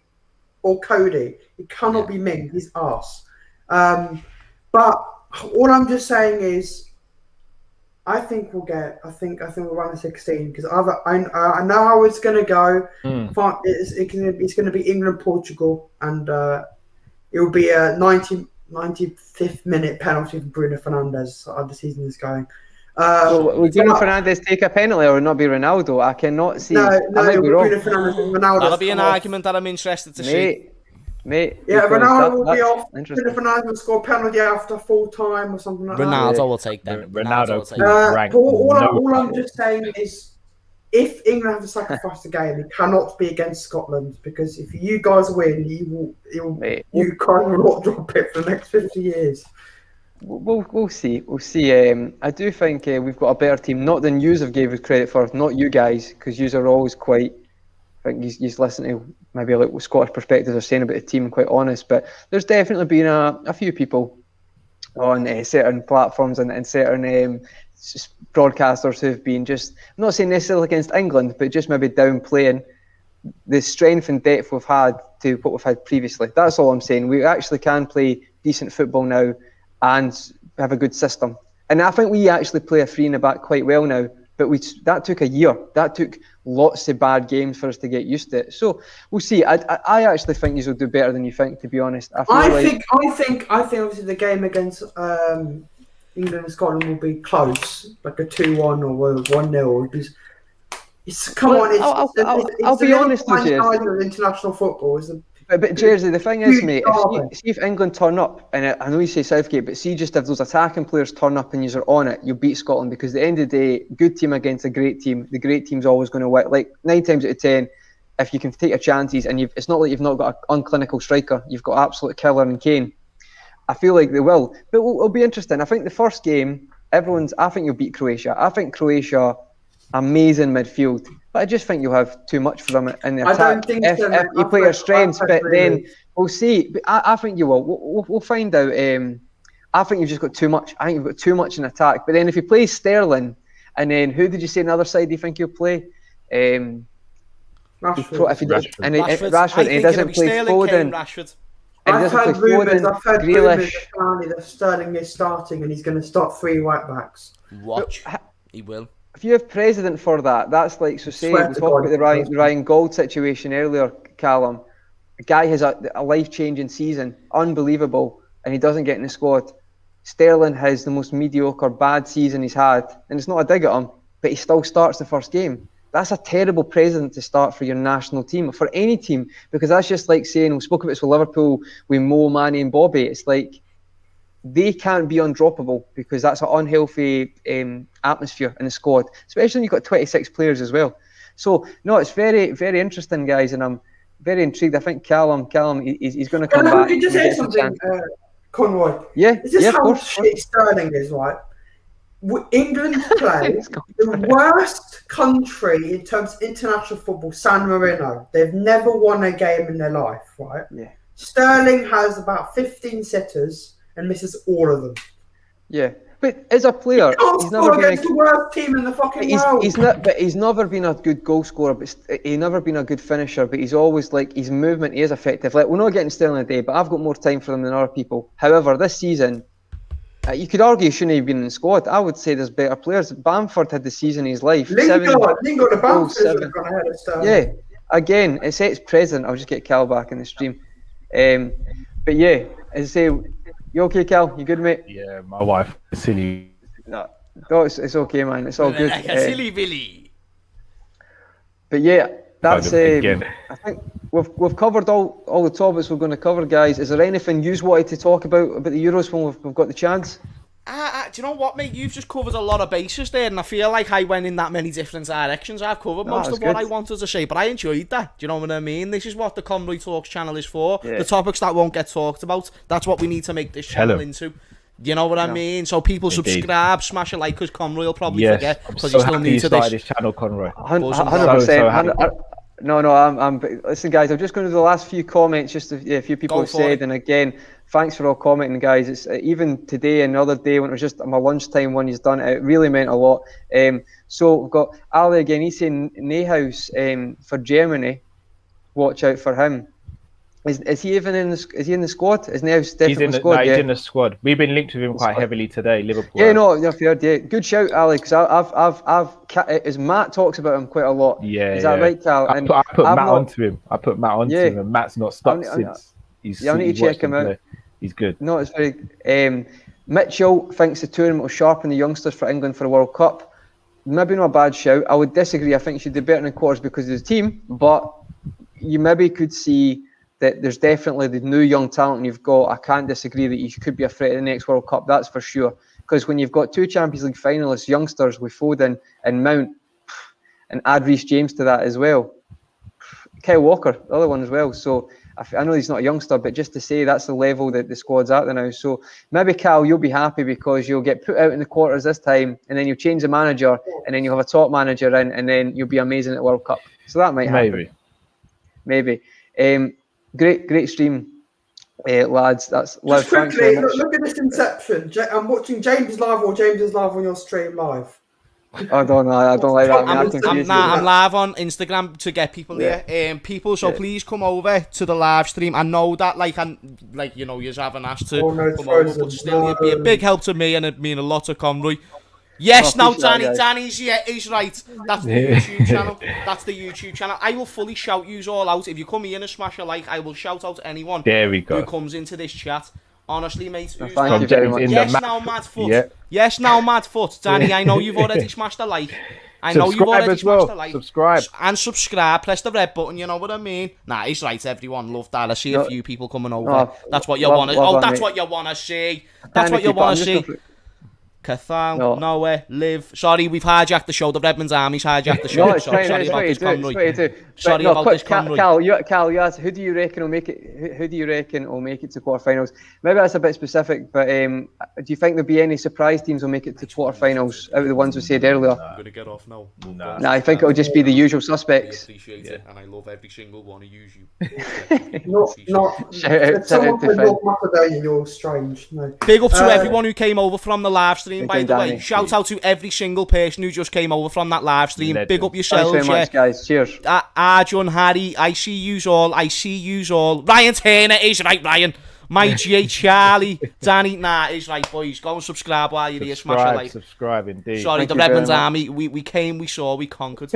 or Cody. It cannot be Ming. He's arse. But all I'm just saying is, I think we'll run a 16 because I know how it's going to go. It's going to be England, Portugal, and it will be a 95th minute penalty for Bruno Fernandes. How the season is going. Would Bruno Fernandes take a penalty or would not be Ronaldo? I cannot see. No, Bruno Fernandes and Ronaldo. That'll be an argument that I'm interested to see. Mate, Ronaldo will be off. Bruno Fernandes will score a penalty after full time or something like Ronaldo that. will take them. All I'm just saying is, if England have to sacrifice the game, it cannot be against Scotland, because if you guys win, you can't not drop it for the next 50 years. We'll see. I do think we've got a better team, not than yous have gave us credit for, not you guys, because yous are always quite. I think you listen to maybe what Scottish perspectives are saying about the team, quite honest, but there's definitely been a few people on certain platforms and certain broadcasters who've been just, I'm not saying necessarily against England, but just maybe downplaying the strength and depth we've had to what we've had previously. That's all I'm saying. We actually can play decent football now, and have a good system. And I think we actually play a three in the back quite well now. But that took a year. That took lots of bad games for us to get used to it. So we'll see. I actually think you will do better than you think, to be honest. I think obviously the game against England and Scotland will be close, like a 2-1 or 1-0. I'll be honest with you. International football is But Jersey, the thing is, mate, see if England turn up, and I know you say Southgate, but see just if those attacking players turn up and you're on it, you'll beat Scotland, because at the end of the day, good team against a great team, the great team's always going to win. Like 9 times out of 10, if you can take your chances, and it's not like you've not got an unclinical striker, you've got absolute killer in Kane. I feel like they will, but it'll be interesting. I think the first game, I think you'll beat Croatia. I think Croatia, amazing midfield. But I just think you'll have too much for them in the attack. I don't think if you play your strengths, but then we'll see. But I think you will. We'll find out. I think you've just got too much. I think you've got too much in attack. But then if you play Sterling, and then who did you say on the other side do you think you'll play? Rashford. Rashford. And he doesn't play Foden. Rashford. I've heard rumours that Sterling is starting and he's going to start 3 right backs. Watch. He will. If you have precedent for that, that's like, so say, we talked about the Ryan Gold situation earlier, Callum. A guy has a life-changing season, unbelievable, and he doesn't get in the squad. Sterling has the most mediocre, bad season he's had, and it's not a dig at him, but he still starts the first game. That's a terrible precedent to start for your national team, or for any team, because that's just like saying, we spoke about this with Liverpool, with Mo, Manny and Bobby, it's like, they can't be undroppable, because that's an unhealthy atmosphere in the squad, especially when you've got 26 players as well. So, no, it's very, very interesting, guys, and I'm very intrigued. I think Callum, he's going to come back. Can you say something, Conroy? Yeah, is this of how course. Shit Sterling is, right? England play the worst country in terms of international football, San Marino. They've never won a game in their life, right? Yeah. Sterling has about 15 sitters and misses all of them. Yeah, but as a player, he's never been against the worst team in the fucking world. He's never been a good goal scorer, but he's never been a good finisher. But he's always like, his movement is effective. Like, we're not getting Sterling today, but I've got more time for him than other people. However, this season, you could argue he shouldn't have been in the squad. I would say there's better players. Bamford had the season of his life. Lingard and Bamford have gone ahead of Sterling. Yeah, again, it sets precedent. I'll just get Cal back in the stream. But yeah, as I say, you okay, Cal? You good, mate? Yeah, my wife is silly. No, it's okay, man. It's all good. Like a silly Billy. But yeah, that's I think we've covered all the topics we're going to cover, guys. Is there anything you wanted to talk about the Euros when we've got the chance? Do you know what, mate? You've just covered a lot of bases there, and I feel like I went in that many different directions. I've covered most of what I wanted to say, but I enjoyed that. Do you know what I mean? This is what the Conroy Talks channel is for. Yeah. The topics that won't get talked about, that's what we need to make this channel into. Do you know what I mean? So people subscribe, smash a like, because Conroy will probably forget, because he's still new to this channel, Conroy. 100%. No, I'm listen, guys, I'm just going to do the last few comments, just a few people have said, and again, thanks for all commenting, guys. It's even today and the other day when it was just my lunchtime when he's done it, it really meant a lot. So we've got Ali again, he's saying Neuhaus for Germany, watch out for him. Is he even in the squad? Is Neuhaus definitely in the squad? He's in the squad. We've been linked to him quite heavily today, Liverpool. Yeah, good shout, Ali, because I've as Matt talks about him quite a lot. Yeah, is that right, Cal? I put Matt onto him. And Matt's not stopped since. I need to check him out. He's good. No, it's very. Mitchell thinks the tournament will sharpen the youngsters for England for the World Cup. Maybe not a bad shout. I would disagree. I think you should do better in quarters because of the team, but you maybe could see that there's definitely the new young talent you've got. I can't disagree that you could be a threat at the next World Cup, that's for sure. Because when you've got 2 Champions League finalists, youngsters with Foden and Mount, and add Reece James to that as well. Kyle Walker, the other one as well. So I know he's not a youngster, but just to say that's the level that the squad's at now. So maybe, Cal, you'll be happy because you'll get put out in the quarters this time, and then you'll change the manager, and then you'll have a top manager in, and then you'll be amazing at the World Cup. So that might happen. Maybe. Great stream, lads. That's just quickly. Look at this inception. I'm watching James live, or James is live on your stream live. I don't know. I don't like that. I'm live on Instagram to get people here. People, so please come over to the live stream. I know that, you know, you haven't asked to come over, but still, it'd be a big help to me, and it'd mean a lot to Conroy. Yes, now Danny's he's right. That's the YouTube channel. That's the YouTube channel. I will fully shout yous all out. If you come in and smash a like, I will shout out anyone who comes into this chat. Honestly, mate. Thank you very much. Yes, now Madfoot. Yeah. Yes, now Madfoot. Danny, I know you've already smashed a like. I know you've already smashed a like. Subscribe. And subscribe. Press the red button, you know what I mean? Nah, he's right, everyone. Love that. I see a few people coming over. That's what you want to... Oh, that's what you want to see. That's what you want to see. Cathal, Noah, Liv. Sorry, we've hijacked the show. The Redmond's Army's hijacked the show. No, sorry about this, Conroy. Sorry about this, Conroy. Cal, you asked, who do you reckon will make it? Who do you reckon will make it to quarterfinals? Maybe that's a bit specific, but do you think there'll be any surprise teams will make it to quarterfinals out of the ones we said earlier? I'm gonna get off now. No, I think it'll just be the usual suspects. I appreciate it, and I love every single one of you. Someone from North Macedonia, you're strange. No. Big up to everyone who came over from the live stream, by the way. Shout out to every single person who just came over from that live stream. Big up yourselves. Thanks very much, guys. Cheers. Arjun, Harry, I see yous all. Ryan Turner is right, Ryan. My G, Charlie, Danny, is right, boys. Go and subscribe while you're here. Smash a like. Subscribe, indeed. Sorry, the Redmond's Army. We came, we saw, we conquered.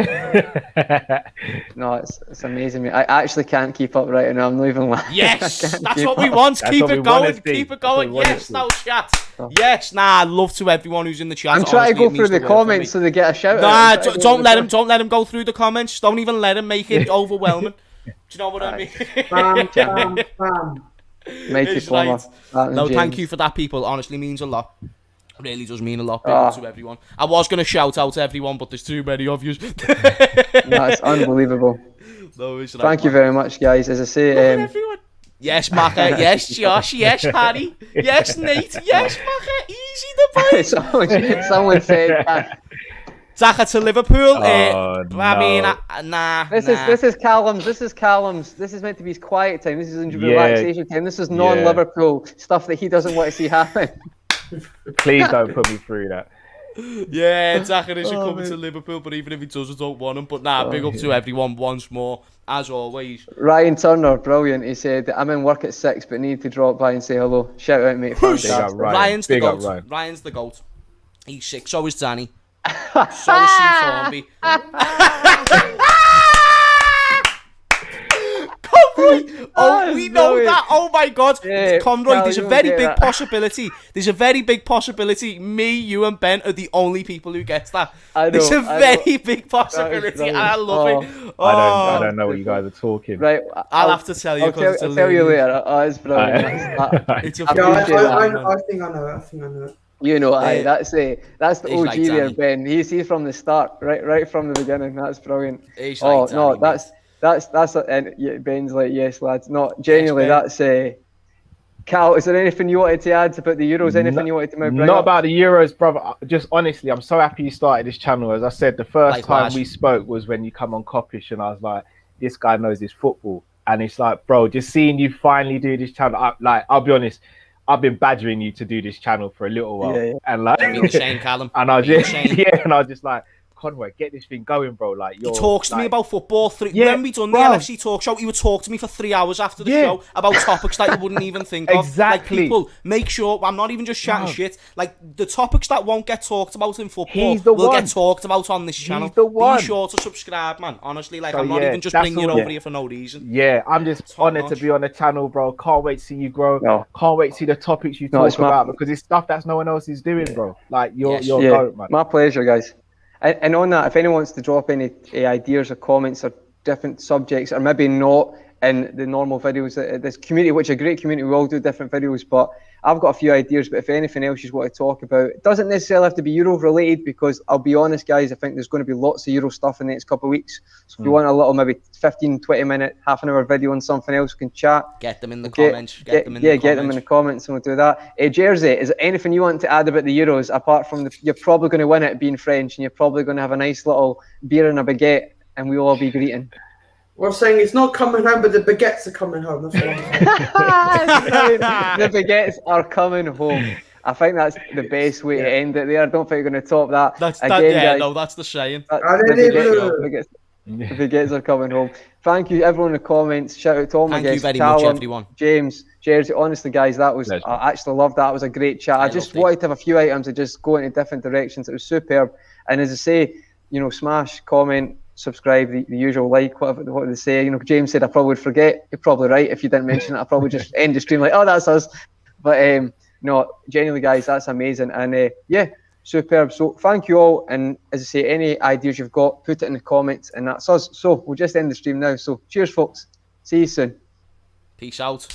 No, it's amazing. I actually can't keep up right now. I'm not even laughing. Yes, that's what we want. Keep it going. Keep it going. Yes, now chat. Yes, love to everyone who's in the chat. I'm trying to go through the comments so they get a shout out. Don't let him go through the comments. Don't even let him make it overwhelming. Do you know what I mean? Bam. It's right. No, thank you for that, people. Honestly, means a lot. Really does mean a lot. Big up to everyone. I was going to shout out to everyone, but there's too many of you. That's unbelievable. No, it's thank you very much, guys. As I say, everyone. Yes, Macca. Yes, Josh. Yes, Harry. Yes, Nate. Yes, Macca. Easy the boys. Someone said Zaka to Liverpool. No. I mean, nah. This is Callum's. This is meant to be his quiet time. This is relaxation time. This is non-Liverpool stuff that he doesn't want to see happen. Please don't put me through that. Yeah, Zaka is coming to Liverpool, but even if he does, I don't want him. But big up to everyone once more, as always. Ryan Turner, brilliant. He said, I'm in work at 6, but need to drop by and say hello. Shout out, mate. Ryan's the GOAT. Ryan's the GOAT. He's sick. So is Danny. So is C Formby. Conroy! Oh, we know that. Oh my God, Conroy. There's a very big possibility. There's a very big possibility. Me, you, and Ben are the only people who gets that. There's a very big possibility. I love it. I don't know what you guys are talking. Right, I'll have to tell you. I'll tell you later. It's brilliant. It's a I think I know it. You know, that's the OG there, Ben. He's from the start, right from the beginning. That's brilliant. And Ben's like, yes, lads. No, genuinely, that's Cal. Is there anything you wanted to add about the Euros? Anything you wanted to bring Not up? about the Euros, brother. Just honestly, I'm so happy you started this channel. As I said, the first time we spoke was when you come on Coppish, and I was like, this guy knows his football, and it's like, bro, just seeing you finally do this channel. I'll be honest. I've been badgering you to do this channel for a little while, and like, Shane Callum, and I was just like, Conroy, get this thing going, bro. Like, he talks to me about football. When we done the LFC talk show, he would talk to me for 3 hours after the show about topics that you wouldn't even think of. Exactly. Like, people, make sure I'm not even just chatting shit. Like, the topics that won't get talked about in football will get talked about on this channel. Be sure to subscribe, man. Honestly, like, I'm not even just bringing you over here for no reason. Yeah, I'm just honoured to be on the channel, bro. Can't wait to see you grow. Can't wait to see the topics you talk about, because it's stuff that's no one else is doing, bro. Like, you're goat, man. My pleasure, guys. And on that, if anyone wants to drop any ideas or comments or different subjects, or maybe not in the normal videos, this community, which is a great community, we all do different videos, but I've got a few ideas. But if anything else you want to talk about, it doesn't necessarily have to be Euro related, because I'll be honest, guys, I think there's going to be lots of Euro stuff in the next couple of weeks. So if you want a little, maybe 15, 20 minute, half an hour video on something else, we can chat. Get them in the comments. Get them in the comments, and we'll do that. Jersey, is there anything you want to add about the Euros, apart from you're probably going to win it being French, and you're probably going to have a nice little beer and a baguette, and we'll all be greeting? Well, I'm saying it's not coming home, but the baguettes are coming home. That's what I'm saying. The baguettes are coming home. I think that's the best way to end it there. I don't think you're going to top that. That's guys, no, that's the saying. The baguettes are coming home. Thank you, everyone in the comments. Shout out to all my guests. Thank you very much, everyone. James, Jersey. Honestly, guys, that was I actually loved that. It was a great chat. I just wanted to have a few items to just go into different directions. It was superb. And as I say, smash, comment, subscribe, the usual, like, what they say. James said I probably would forget. You're probably right. If you didn't mention it, I probably just end the stream like, oh, that's us. But no, genuinely, guys, that's amazing. And superb. So thank you all. And as I say, any ideas you've got, put it in the comments, and that's us. So we'll just end the stream now. So cheers, folks. See you soon. Peace out.